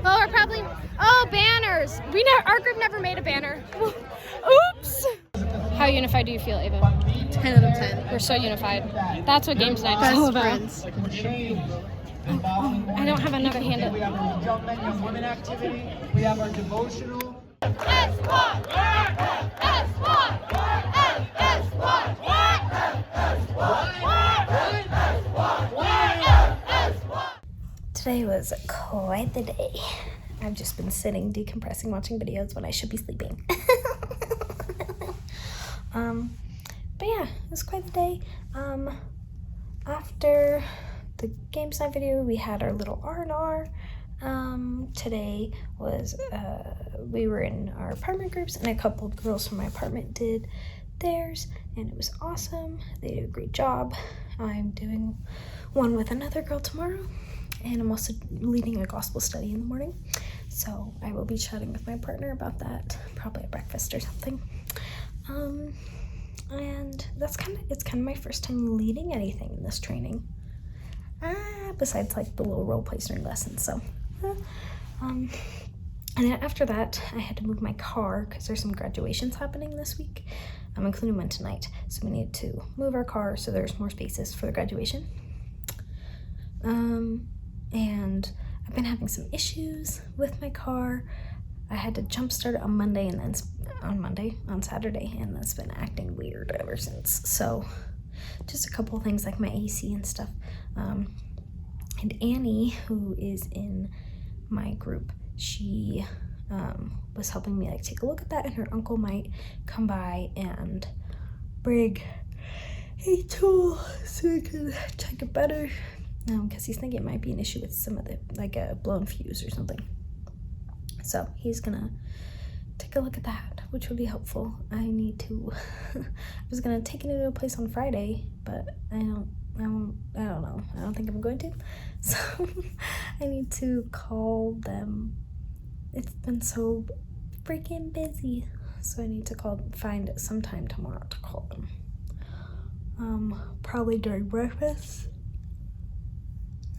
Well, we're probably... Oh, banners. Our group never made a banner. Oops. How unified do you feel, Ava? 10 out of 10. We're so unified. That's what games night is all about. Friends. I don't have another handle. We have our young men, young women activity. We have our devotional. Today was quite the day. I've just been sitting, decompressing, watching videos when I should be sleeping. But yeah, it was quite the day. after the games night video, we had our little R&R. Today was, we were in our apartment groups, and a couple of girls from my apartment did theirs, and it was awesome. They did a great job. I'm doing one with another girl tomorrow, and I'm also leading a gospel study in the morning, so I will be chatting with my partner about that, probably at breakfast or something. And it's kind of my first time leading anything in this training, besides like the little role play during lessons. So and then after that, I had to move my car because there's some graduations happening this week, including one tonight, so we need to move our car so there's more spaces for the graduation. And I've been having some issues with my car. I had to jump start it on Monday, and then on Saturday, and that's been acting weird ever since. So just a couple of things like my AC and stuff. And Annie, who is in my group, she was helping me like take a look at that, and her uncle might come by and bring a tool so we can check it better, because he's thinking it might be an issue with some of the, like a blown fuse or something. So he's gonna take a look at that, which would be helpful. I need to I was gonna take it into a place on Friday, but I don't know. I don't think I'm going to. So I need to call them. It's been so freaking busy. So I need to find some time tomorrow to call them. Probably during breakfast.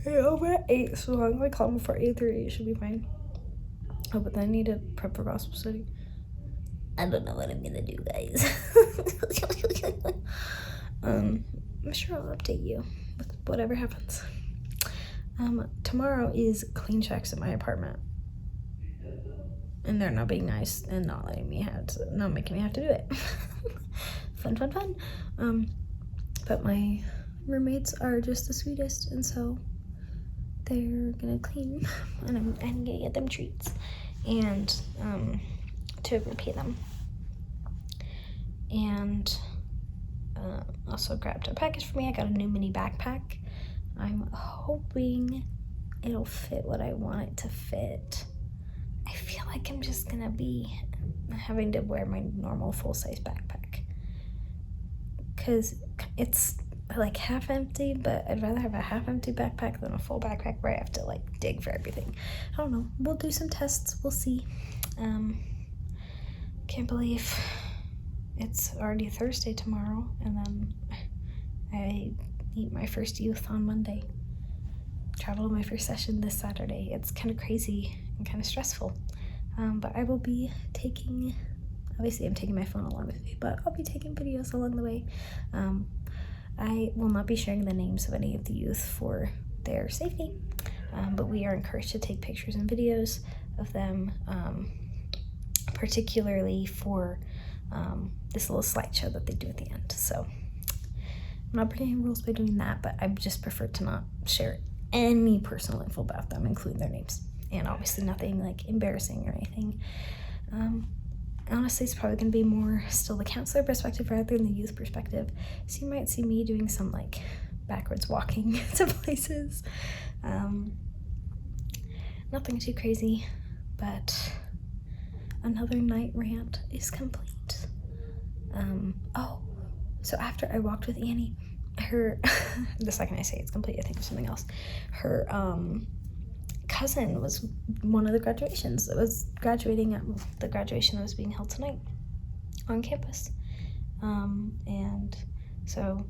They're over at 8, so I'm gonna call them before 8:30. It should be fine. Oh, but then I need to prep for gospel study. I don't know what I'm gonna do, guys. I'm sure I'll update you with whatever happens. Tomorrow is clean checks at my apartment, and they're not being nice and not making me have to do it. fun. But my roommates are just the sweetest, and so they're gonna clean, and I'm gonna get them treats and to repay them. And also grabbed a package for me. I got a new mini backpack. I'm hoping it'll fit what I want it to fit. I feel like I'm just gonna be having to wear my normal full-size backpack because it's like half empty, but I'd rather have a half empty backpack than a full backpack where I have to like dig for everything. I don't know. We'll do some tests. We'll see. Can't believe it's already Thursday tomorrow, and then I meet my first youth on Monday. Travel to my first session this Saturday. It's kind of crazy and kind of stressful. But I will be taking, obviously I'm taking my phone along with me, but I'll be taking videos along the way. I will not be sharing the names of any of the youth for their safety, but we are encouraged to take pictures and videos of them, particularly for this little slideshow that they do at the end. So I'm not breaking any rules by doing that, but I just prefer to not share any personal info about them, including their names, and obviously nothing like embarrassing or anything. Honestly, it's probably going to be more still the counselor perspective rather than the youth perspective. So you might see me doing some like backwards walking to places. Nothing too crazy, but another night rant is complete. Oh, so after I walked with Annie, her, the second I say it's complete, I think of something else. Her cousin was one of the graduations that was graduating at the graduation that was being held tonight on campus. And so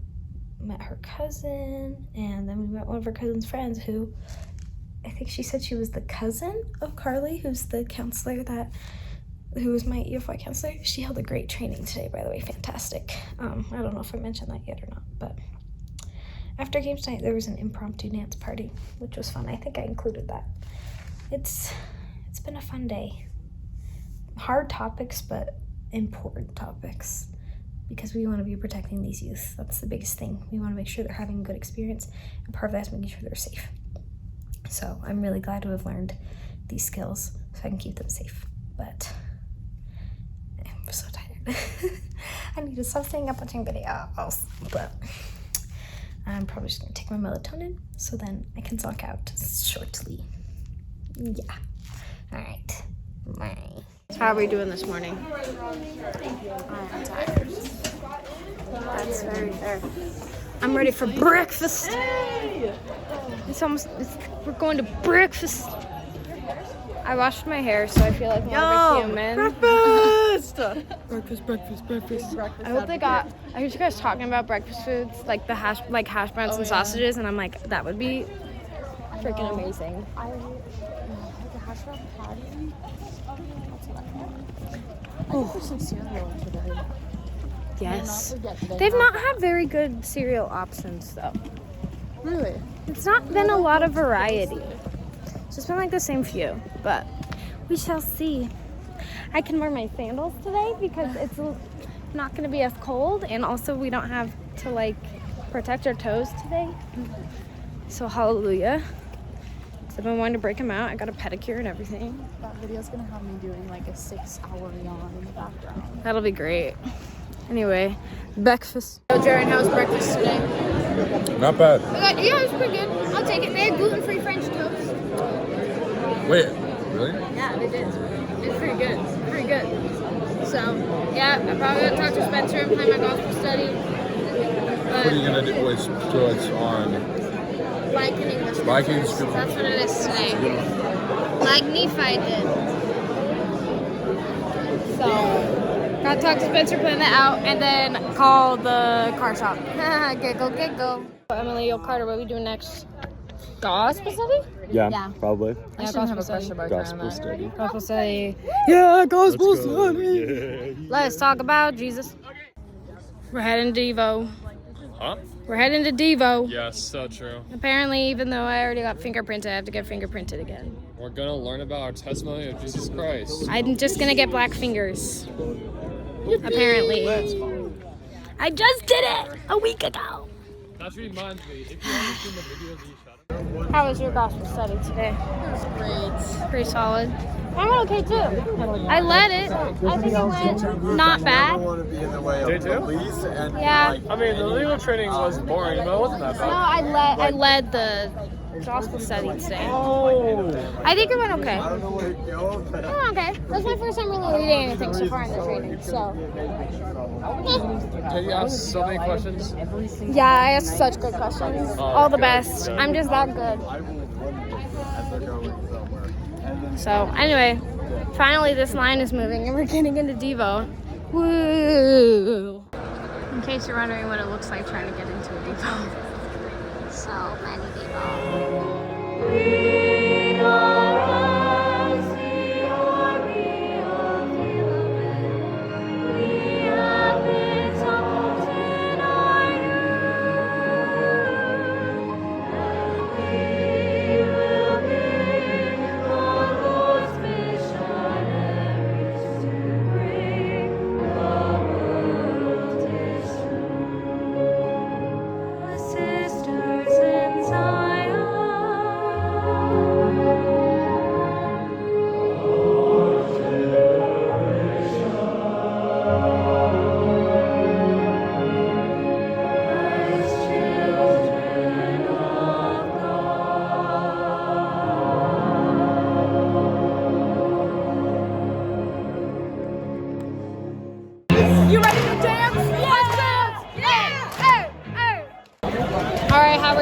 met her cousin, and then we met one of her cousin's friends who, I think she said she was the cousin of Carly, who's the counselor who was my EFY counselor. She held a great training today, by the way, fantastic. I don't know if I mentioned that yet or not, but after games night, there was an impromptu dance party, which was fun. I think I included that. It's been a fun day. Hard topics, but important topics, because we want to be protecting these youth. That's the biggest thing. We want to make sure they're having a good experience, and part of that is making sure they're safe. So I'm really glad to have learned these skills so I can keep them safe. But I'm so tired. I need to stop staying up watching videos. But I'm probably just gonna take my melatonin so then I can zonk out shortly. Yeah. All right. Bye. How are we doing this morning? I'm tired. That's very fair. I'm ready for breakfast. We're going to breakfast. I washed my hair, so I feel like more of a human. Breakfast! I hope they got. I heard you guys talking about breakfast foods, like the hash browns and sausages, and I'm like, that would be freaking amazing. The hash brown patty. Yes. They've not had very good cereal options though. Really? It's not been a lot of variety. It's just been like the same few, but we shall see. I can wear my sandals today because it's not going to be as cold, and also we don't have to like protect our toes today. So hallelujah. So I've been wanting to break them out. I got a pedicure and everything. That video's gonna have me doing like a 6-hour yawn in the background. That'll be great. Anyway, breakfast. So Jared, how's breakfast today? Not bad. Yeah, it was pretty good. I'll take it. They had gluten-free French toast. Wait, really? Yeah, they did. It's pretty good. Pretty good. So, yeah, I'm probably gonna talk to Spencer and play my gospel study. What are you gonna do? Wait, so it's on Likening the scriptures. Vikings scripture. That's what it is today. Like Nephi did. So, gotta talk to Spencer, plan that out, and then call the car shop. Giggle. Emily, yo, Carter, what are we doing next? Gospel study? Yeah, probably. I shouldn't have a question about Gospel study. Gospel study. Yeah, gospel study. Let's talk about Jesus. We're heading to Devo. Huh? We're heading to Devo. Yes, so true. Apparently, even though I already got fingerprinted, I have to get fingerprinted again. We're gonna learn about our testimony of Jesus Christ. I'm just gonna get black fingers. Apparently. I just did it a week ago. That reminds me, if you haven't seen the videos you shot. How was your gospel study today? It was great. Pretty solid. I went okay too. I led it. I think it went not bad. Day two? Yeah. I mean, the legal training was boring, but it wasn't that No, bad. I led the gospel study today. Oh. I think it went okay. It went okay. That's my first time really leading anything so far in the training, so. Did you ask so many questions? Yeah, I asked such good questions. All the best. I'm just that good. So, anyway, finally this line is moving and we're getting into Devo. Woo! In case you're wondering what it looks like trying to get into a Devo. So many Devo.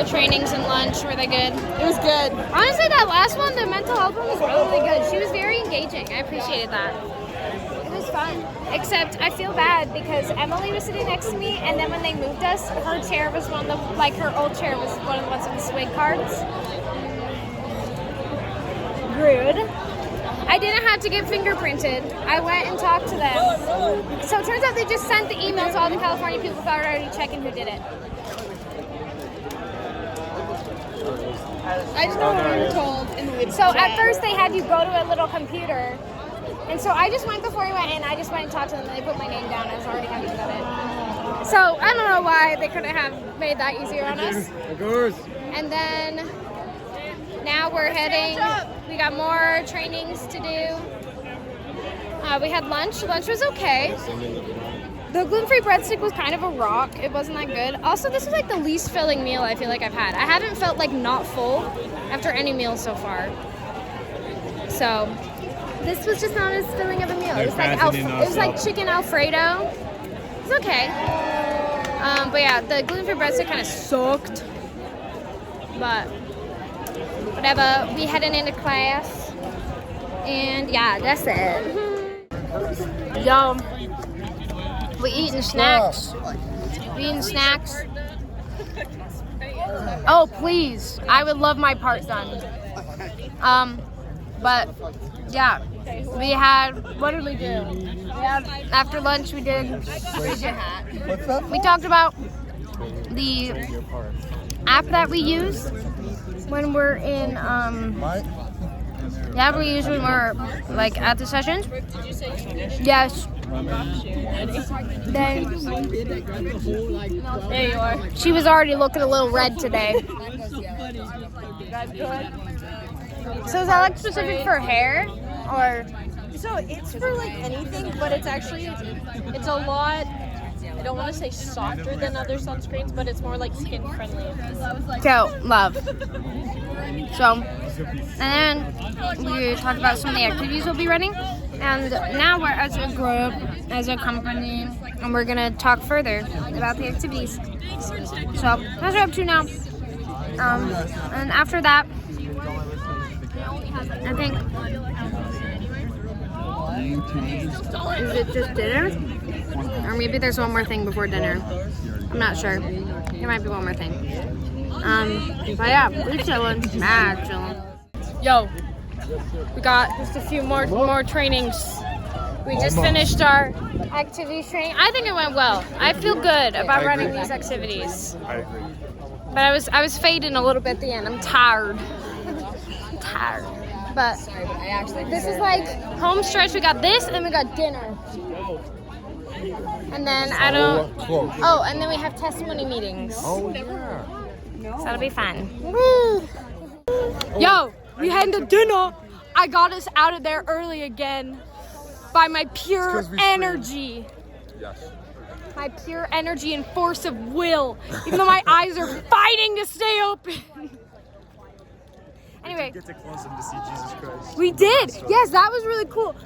Trainings and lunch, were they good? It was good. Honestly, that last one, the mental health one, was really good. She was very engaging. I appreciated that. It was fun. Except I feel bad because Emily was sitting next to me, and then when they moved us, her chair was one of the, like her old chair was one of the ones with the swing cards. Rude. I didn't have to get fingerprinted. I went and talked to them. So it turns out they just sent the email to all the California people without already checking who did it. I just know what we were told in the week. So at first they had you go to a little computer, and so I just went before we went in. I just went and talked to them, and they put my name down. I was already having done it. So I don't know why they couldn't have made that easier on us. Of course. And then now we're heading. We got more trainings to do. We had lunch. Lunch was okay. The gluten-free breadstick was kind of a rock. It wasn't that good. Also, this was like the least filling meal I feel like I've had. I haven't felt like not full after any meal so far. So, this was just not as filling of a meal. It was like chicken Alfredo. It's okay. But yeah, the gluten-free breadstick kind of sucked. But whatever. We headed into class, and yeah, that's it. Yo. We eating snacks. Oh, please. I would love my part done. But yeah, we had, what did we do? After lunch we talked about the app that we use when we're in, the app we use when we're like at the sessions. Yes. Then, there you are. She was already looking a little red today. So is that like specific for hair, or? So it's for like anything, but it's actually, it's a lot, I don't want to say softer than other sunscreens, but it's more like skin friendly. So, love. So, and then we talked about some of the activities we'll be running. And now we're as a group, as a company, and we're gonna talk further about the activities. So that's what we're up to now. And after that, I think, is it just dinner? Or maybe there's one more thing before dinner. I'm not sure. There might be one more thing. But yeah, we're chilling. Mad chilling. Yo. We got just a few more trainings. We just finished our activities training. I think it went well. I feel good about running these activities. I agree. But I was fading a little bit at the end. I'm tired. But this is like home stretch. We got this and then we got dinner. And then and then we have testimony meetings. Oh yeah. So that'll be fun. Woo. Yo, we heading to dinner. I got us out of there early again by my pure energy. Yes. My pure energy and force of will, even though my eyes are fighting to stay open. Anyway, Get to close them to see Jesus Christ. we did. Yes, that was really cool.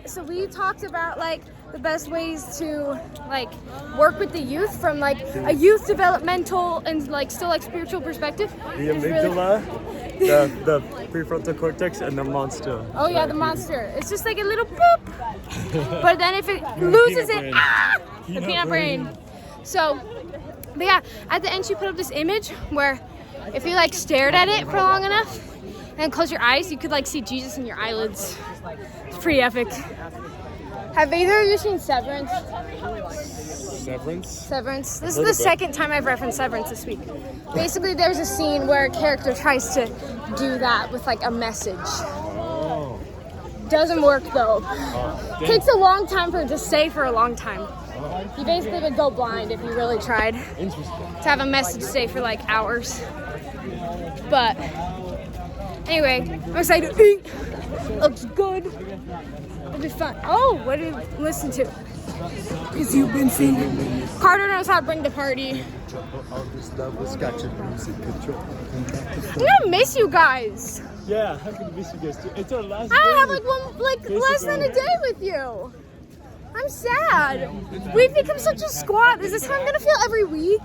So we talked about like the best ways to like work with the youth from like a youth developmental and like still like spiritual perspective. The amygdala, the prefrontal cortex, and the monster. Oh yeah, the monster. It's just like a little boop. But then if it loses it, the peanut brain. So, but yeah, at the end she put up this image where if you like stared at it for long enough and close your eyes, you could like see Jesus in your eyelids. It's pretty epic. Have either of you seen Severance? Severance. This is the second time I've referenced Severance this week. Basically, there's a scene where a character tries to do that with like a message. Oh. Doesn't work though. Takes a long time for it to say for a long time. You basically would go blind if you really tried to have a message say for like hours. But anyway, I'm excited to eat. Looks good. It'll be fun. Oh, what did you listen to? Because you've been singing. Carter knows how to bring the party. I'm gonna miss you guys. Yeah, I'm gonna miss you guys too. It's our last I don't have day. less than a day with you. I'm sad. We've become such a squad. Is this how I'm gonna feel every week?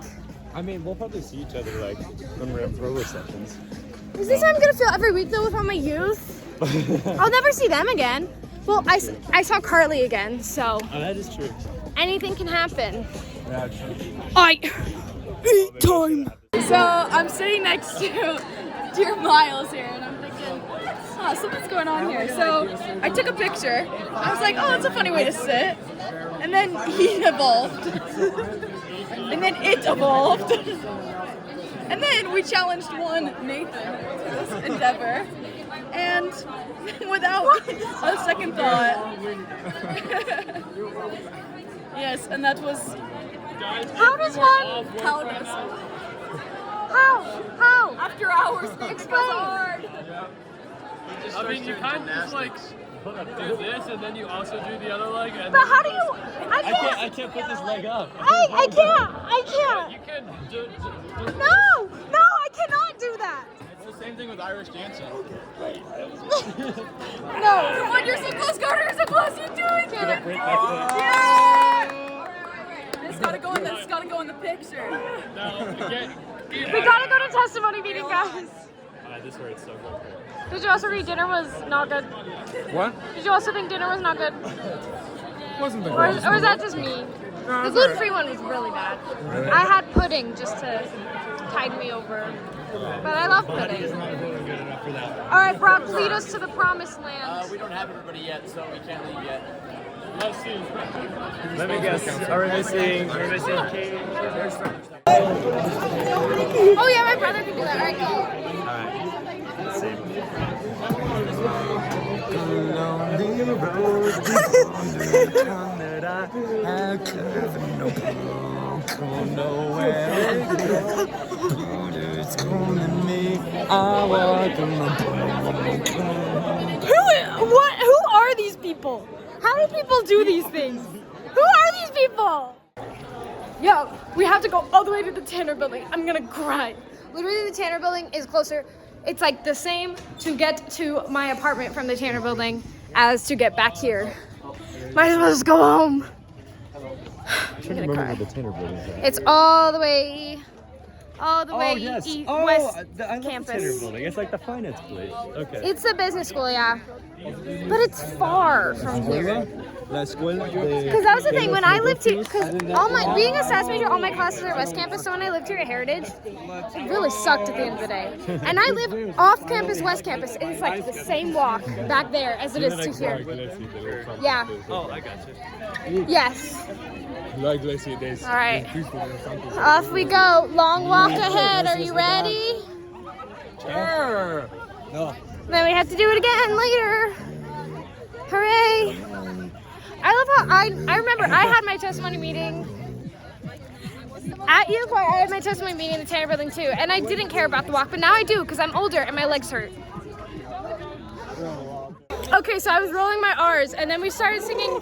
I mean, we'll probably see each other like when we're at Provo sessions. Is this how I'm gonna feel every week though with all my youth? I'll never see them again. Well, I saw Carly again, so. Oh, that is true. Anything can happen. Yeah, true. Eat time. So I'm sitting next to dear Miles here, and I'm thinking, something's going on here. So I took a picture. I was like, oh, that's a funny way to sit. And then he evolved. And then it evolved. And then we challenged one Nathan to this endeavor. And without a second thought, yes, and that was, How does one? how does How? after hours things go hard. I mean, you kind of just like Do this, and then you also do the other leg. And But how do you? I can't put this leg up. I can't. You can do. No, I cannot do that. It's the same thing with Irish dancing. No. Come on, you're so close, Carter. You're so close. You're doing it. This gotta go in the picture. We gotta go to testimony meeting, guys. This hurts so good. Did you also read dinner was not good? What? Did you also think dinner was not good? Wasn't the Or greatest. is that just me? The gluten-free one was really bad. Really? I had pudding just to tide me over. But I love pudding. All right, Brock, lead us to the promised land. We don't have everybody yet, so we can't leave yet. Let's see. Let me guess. Are we missing Kate? Oh yeah, my brother can do that. All right, go. Let's see. Who are these people? How do people do these things? Who are these people? Yo, we have to go all the way to the Tanner building. I'm gonna cry. Literally, the Tanner building is closer. It's like the same to get to my apartment from the Tanner building as to get back here. Might as well just go home. I'm gonna cry. It's all the way Yes. west I love campus. the Tanner building. It's like the finance place. Okay. It's a business school, yeah. But it's far from here. Because that was the thing, when I lived here, because being a SAS major, all my classes are West Campus, so when I lived here at Heritage, it really sucked at the end of the day. And I live off campus, West Campus, and it's like the same walk back there as it is to here. Yeah. Oh, I got you. Yes. Like glacier days. All right. Off we go. Long walk ahead. Are you ready? Sure. No. Then we have to do it again later. Hooray. I love how I remember I had my testimony meeting at Uquois. I had my testimony meeting in the Tanner building too, and I didn't care about the walk, but now I do because I'm older and my legs hurt. Okay, so I was rolling my R's, and then we started singing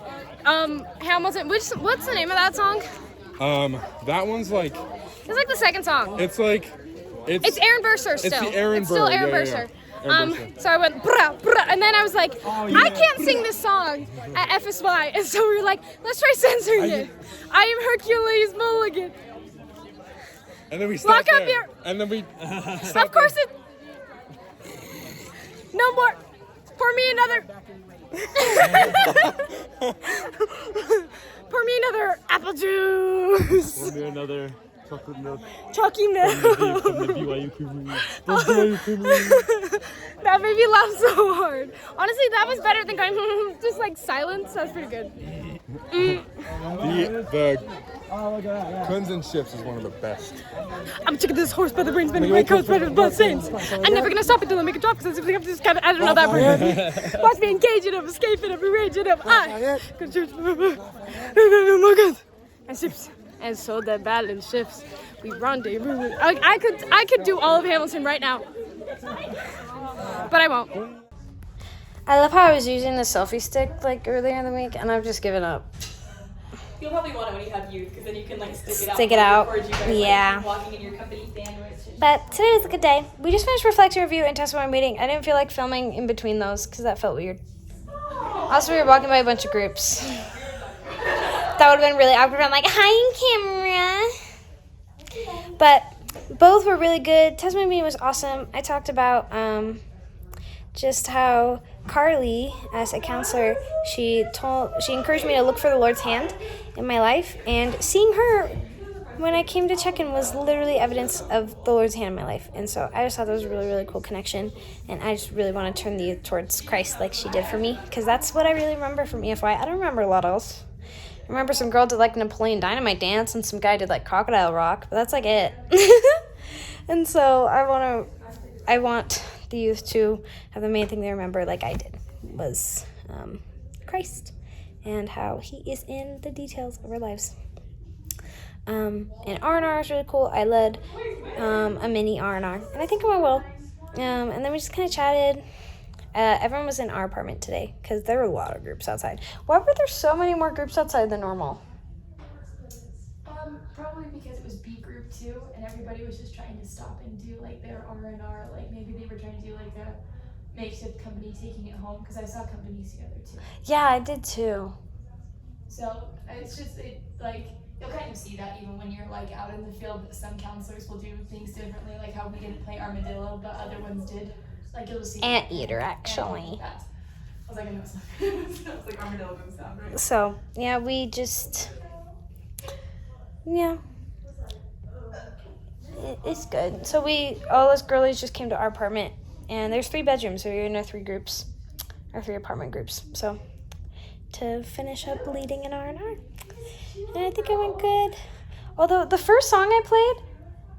Hamilton. What's the name of that song? That one's like. It's like the second song. It's like. It's Aaron Burser still. It's the Aaron It's still Burr, Aaron yeah, Burser. yeah. So I went brah, brah, and then I was like, I can't sing this song at FSY, and so we were like, let's try censoring it. I am Hercules Mulligan. And then we stopped Lock up there. your. And then we. Of course it. No more. Pour me another. Pour me another apple juice. Pour me another chocolate milk. Chalky milk. From the BYU Creamery. That made me laugh so hard. Honestly, that was better than going just like silence. That's pretty good. The cleansing shifts is one of the best. I'm taking this horse by the brains, bending my coat, spread with blood stains. I'm never gonna stop until I make a drop, because I'm just kind of, I don't know that part. Watch me engage in them, escape in them, rage in them. I can choose. Oh my God. And ships. And so the balance shifts. We rendezvous. I could do all of Hamilton right now, but I won't. I love how I was using the selfie stick like earlier in the week, and I've just given up. You'll probably want it when you have youth, because then you can like stick Stick it out. You guys, Yeah. Like, walking in your company sandwich. But today was a good day. We just finished reflection review and testimony meeting. I didn't feel like filming in between those because that felt weird. Also, we were walking by a bunch of groups. That would have been really awkward. I'm like, hi, camera. But both were really good. Testimony meeting was awesome. I talked about just how Carly, as a counselor, she encouraged me to look for the Lord's hand in my life, and seeing her when I came to check-in was literally evidence of the Lord's hand in my life. And so I just thought that was a really, really cool connection, and I just really want to turn the youth towards Christ like she did for me, because that's what I really remember from EFY. I don't remember a lot else. I remember some girl did like Napoleon Dynamite dance, and some guy did like Crocodile Rock, but that's like it. And so I want the youth to have the main thing they remember, like I did, was Christ and how he is in the details of our lives. And R&R is really cool. I led a mini R&R, and I think it went well. And then we just kind of chatted. Everyone was in our apartment today because there were a lot of groups outside. Why were there so many more groups outside than normal? Probably because it was B group too, and everybody was just trying to stop and do like their R&R. Like maybe they were trying to do like a makeshift company taking it home, because I saw companies together too. Yeah, I did too. So it's just like you'll kind of see that even when you're like out in the field. That some counselors will do things differently, like how we didn't play armadillo, but other ones did. Like you'll see. Anteater, actually. I was like, I know it's not. I was like, armadillo doesn't sound right. So yeah, we just it's good. So all us girlies just came to our apartment, and there's 3 bedrooms, so we're in our 3 groups, our 3 apartment groups. So to finish up leading an R&R, and I think it went good. Although the first song I played,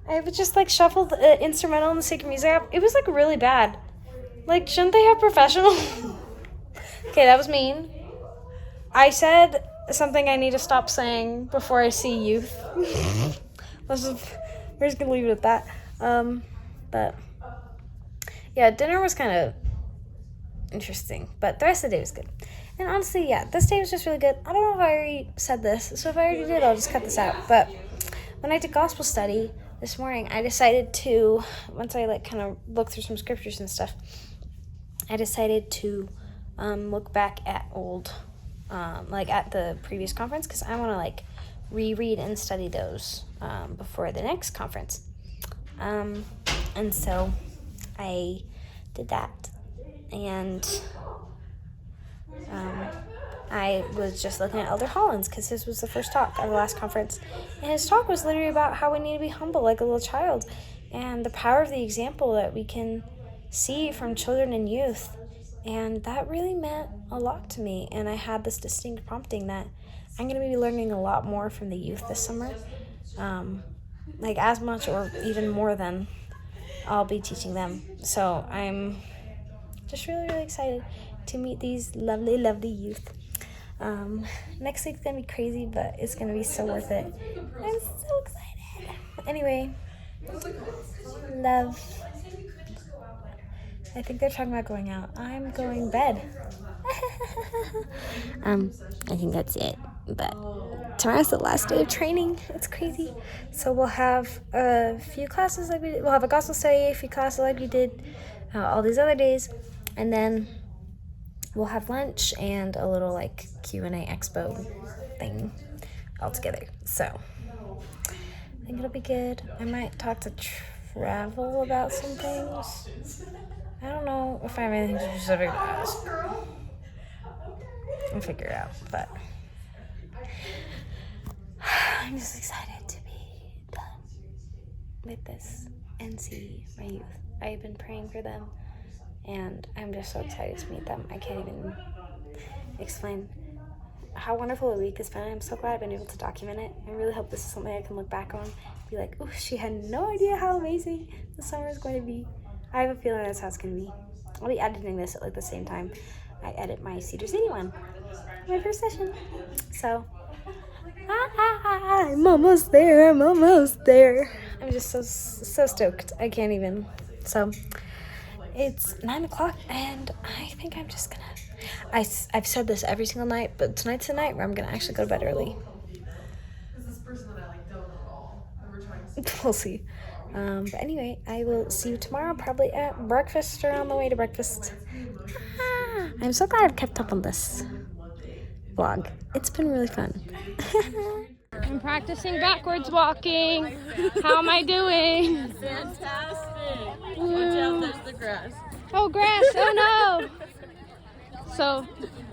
I would just like shuffle the instrumental in the Sacred Music app. It was like really bad. Like, shouldn't they have professional? Okay, that was mean. I said something I need to stop saying before I see youth. We're just gonna leave it at that. But yeah, dinner was kind of interesting, but the rest of the day was good. And honestly, yeah, this day was just really good. I don't know if I already said this, so if I already did, I'll just cut this out. But when I did gospel study this morning, I decided to, once I like kind of looked through some scriptures and stuff, I decided to look back at old, like at the previous conference, because I want to like reread and study those before the next conference. And so I did that, and I was just looking at Elder Hollins, because this was the first talk of the last conference, and his talk was literally about how we need to be humble like a little child, and the power of the example that we can see from children and youth. And that really meant a lot to me, and I had this distinct prompting that I'm going to be learning a lot more from the youth this summer, like as much or even more than I'll be teaching them. So I'm just really, really excited to meet these lovely, lovely youth. Next week's going to be crazy, but it's going to be so worth it. I'm so excited. Anyway, love. I think they're talking about going out. I'm going bed. I think that's it. But tomorrow's the last day of training. It's crazy. So we'll have a few classes like we did. We'll have a gospel study, a few classes like we did all these other days. And then we'll have lunch and a little like Q&A expo thing all together. So I think it'll be good. I might talk to Travel about some things. I don't know if I have anything specific to ask. I'll figure it out, but I'm just excited to be done with this and see my youth. I've been praying for them, and I'm just so excited to meet them. I can't even explain how wonderful a week has been. I'm so glad I've been able to document it. I really hope this is something I can look back on, be like, oh, she had no idea how amazing the summer is going to be. I have a feeling that's how it's going to be. I'll be editing this at like the same time I edit my Cedar City one, my first session. So, I'm almost there. I'm just so stoked. I can't even. So, it's 9 o'clock, and I think I'm just gonna. I've said this every single night, but tonight's the night where I'm gonna actually go to bed early. We'll see. But anyway, I will see you tomorrow, probably at breakfast or on the way to breakfast. I'm so glad I've kept up on this vlog. It's been really fun. I'm practicing backwards walking. How am I doing? Fantastic. Watch out, there's the grass. Oh, grass. Oh, no. So,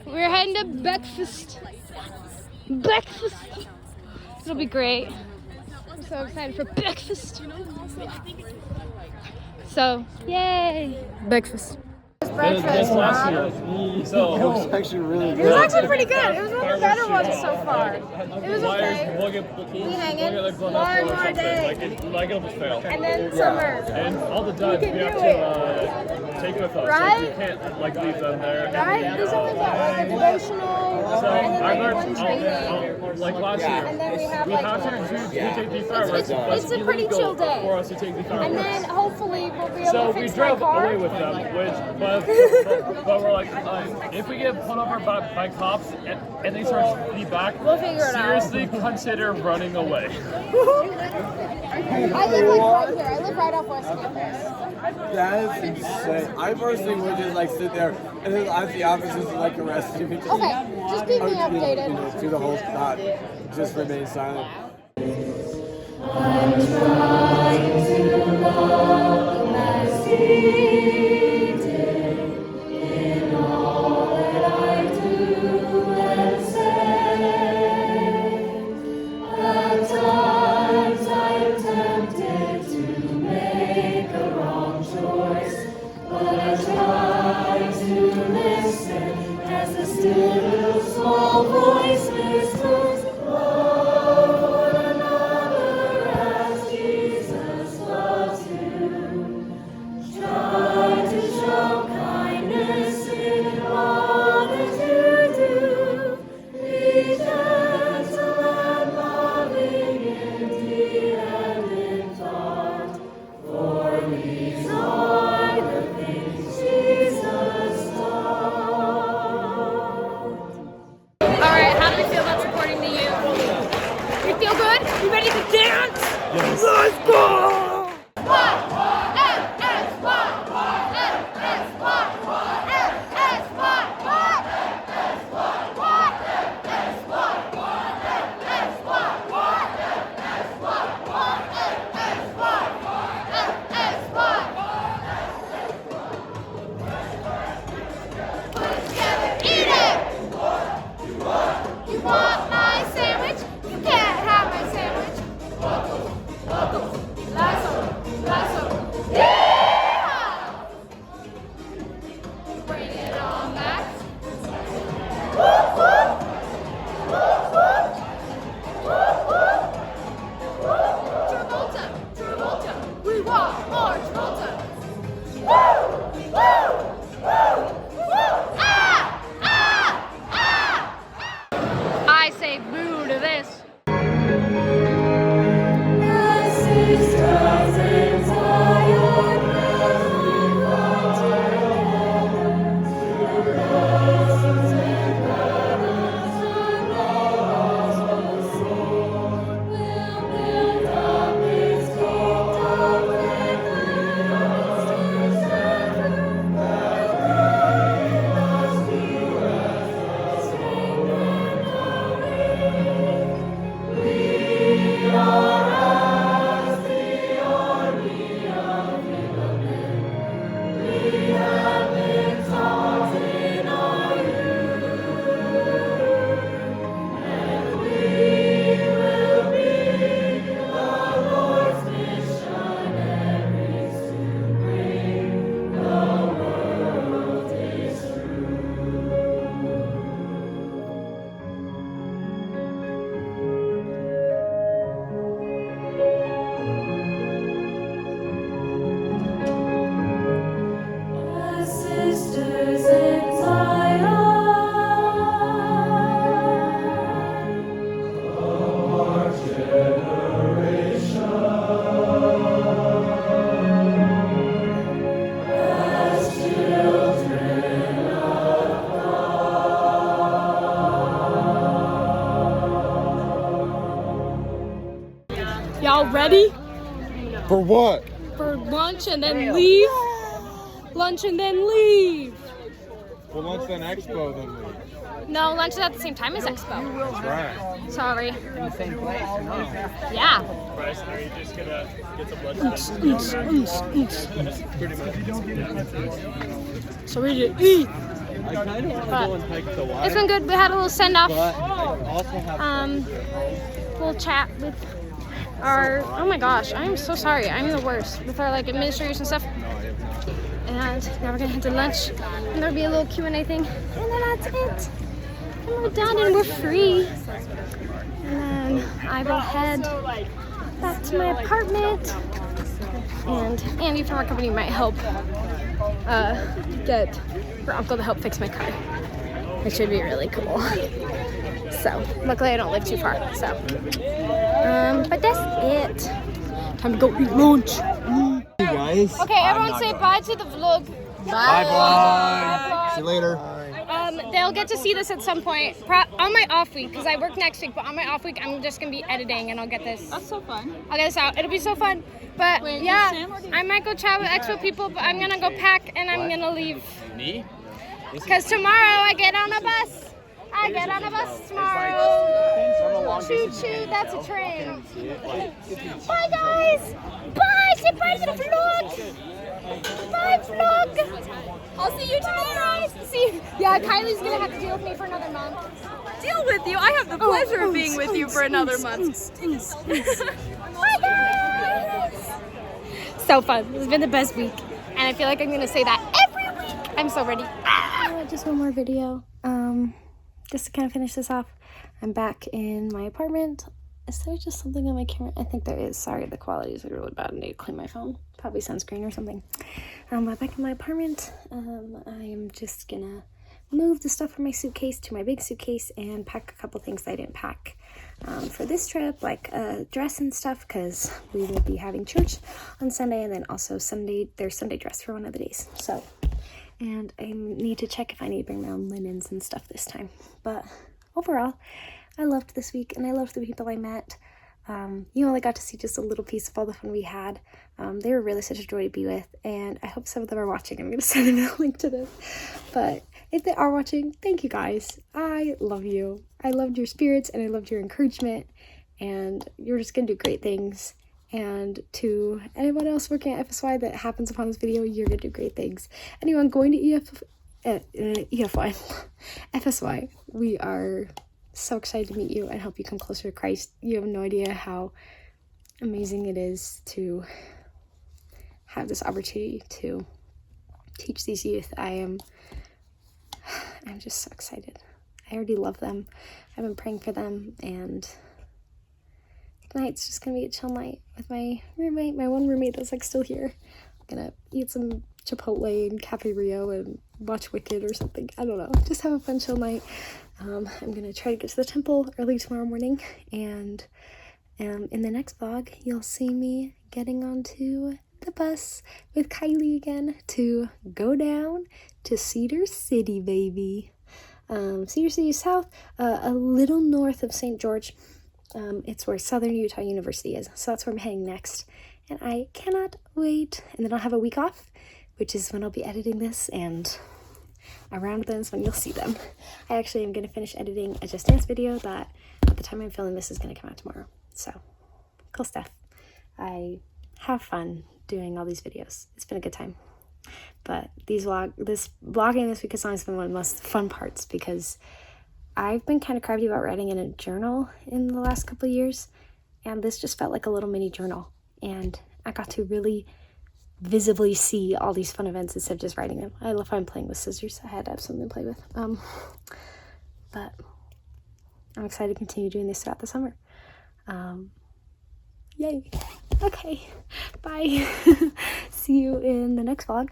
we're heading to breakfast. It'll be great. I'm so excited for breakfast. So, yay. Breakfast. Breakfast last year. So It was actually really It good. was actually pretty good. It was one of the better ones so far. It was okay. We hanging one more day. Like it'll just fail. And then summer. And all the duds we have to take with us. Right? Like, we can't like leave them there. Right? There's always got like a devotional, So and then I like learned one training. like last year. And then we have We like have to take the fireworks. it's a pretty chill day. For us to take the And fireworks. then hopefully we'll be able So we drove away with them, but we're like, if we get pulled over by cops and they start speeding back, We'll figure it out. seriously consider running away. I live like right here. I live right off West Campus. That is insane. I personally would just like sit there and then ask the officers to like arrest you. Okay, just keep me updated. Do the whole spot. Just remain silent. I'm trying to love as He did in all that I do and say. At times I am tempted to make a wrong choice, but I try to listen as the still small voice whispers. Alright, how do we feel about supporting the youth? We feel good? You ready to dance? Yes. Let's go! You want my sandwich? You can't have my sandwich. Lasso. Yeah! Bring it on back. Whoop, whoop. Whoop, whoop. Whoop, whoop. Travolta. We want more Travolta. Woo! Woo! Woo! Woo! Ah! Ah! Ah! I say boo to this. Sisters in Zion. Y'all ready For what? for lunch and then leave? Lunch and then leave. For lunch then expo then leave. No, lunch is at the same time as Expo. That's right. Sorry. In the same place? No. Yeah. Bryson, are you just gonna get some lunch? Pretty much. So we did eat. I kind of want to go and take the wife. It's been good. We had a little send off. But I also have We'll chat with our. Oh my gosh, I'm so sorry. I'm the worst with our like administrators and stuff. And now we're gonna head to lunch, and there'll be a little Q&A thing, and then that's it. And we're done, and we're free. And then I will head back to my apartment, and Andy from our company might help get her uncle to help fix my car, which should be really cool. So luckily I don't live too far. So, but that's it. Time to go eat lunch. guys. Okay, everyone say bye to the vlog. Bye. See you later. They'll get to see this at some point on my off week because I work next week. But on my off week, I'm just gonna be editing and I'll get this. That's so fun. I'll get this out. It'll be so fun. But Wait, yeah, is Sam working? I might go chat with expo people, but I'm gonna go pack and I'm gonna leave. Me? Because tomorrow I get on a bus. I get on a bus tomorrow. Choo choo, that's a train. Bye guys. Bye. Say bye to the vlog. Bye vlog. I'll see you tomorrow. See, yeah, Kylie's gonna have to deal with me for another month. Deal with you. I have the pleasure of being with you for another month. Bye guys. So fun. It's been the best week, and I feel like I'm gonna say that every week. I'm so ready. Just one more video. Just to kind of finish this off. I'm back in my apartment. Is there just something on my camera? I think there is. Sorry, the quality is really bad. I need to clean my phone. Probably sunscreen or something. I'm back in my apartment. I am just gonna move the stuff from my suitcase to my big suitcase and pack a couple things that I didn't pack for this trip, like a dress and stuff, because we will be having church on Sunday, and then also there's Sunday dress for one of the days. So, and I need to check if I need to bring my own linens and stuff this time. But overall, I loved this week, and I loved the people I met. You only got to see just a little piece of all the fun we had. They were really such a joy to be with, and I hope some of them are watching. I'm going to send them a link to this. But if they are watching, thank you guys. I love you. I loved your spirits, and I loved your encouragement, and you're just going to do great things. And to anyone else working at FSY that happens upon this video, you're going to do great things. Anyone going to FSY, we are so excited to meet you and help you come closer to Christ. You have no idea how amazing it is to have this opportunity to teach these youth. I'm just so excited. I already love them. I've been praying for them, and tonight's just gonna be a chill night with my roommate, my one roommate that's like still here. I'm gonna eat some Chipotle and Cafe Rio and watch Wicked or something. I don't know. Just have a fun chill night. I'm gonna try to get to the temple early tomorrow morning, and in the next vlog, you'll see me getting onto the bus with Kylie again to go down to Cedar City, baby. Cedar City South, a little north of St. George. It's where Southern Utah University is, so that's where I'm heading next, and I cannot wait. And then I'll have a week off, which is when I'll be editing this, and around then is when you'll see them. I actually am going to finish editing a Just Dance video that at the time I'm filming this is going to come out tomorrow. So, cool stuff. I have fun doing all these videos. It's been a good time. But vlogging this week has always been one of the most fun parts, because I've been kind of crabby about writing in a journal in the last couple of years, and this just felt like a little mini journal, and I got to really visibly see all these fun events instead of just writing them. I love fun playing with scissors. I had to have something to play with. But I'm excited to continue doing this throughout the summer. Yay. Okay, bye. See you in the next vlog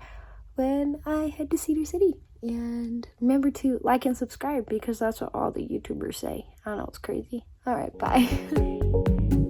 when I head to Cedar City. And remember to like and subscribe, because that's what all the YouTubers say. I know, it's crazy. All right, bye.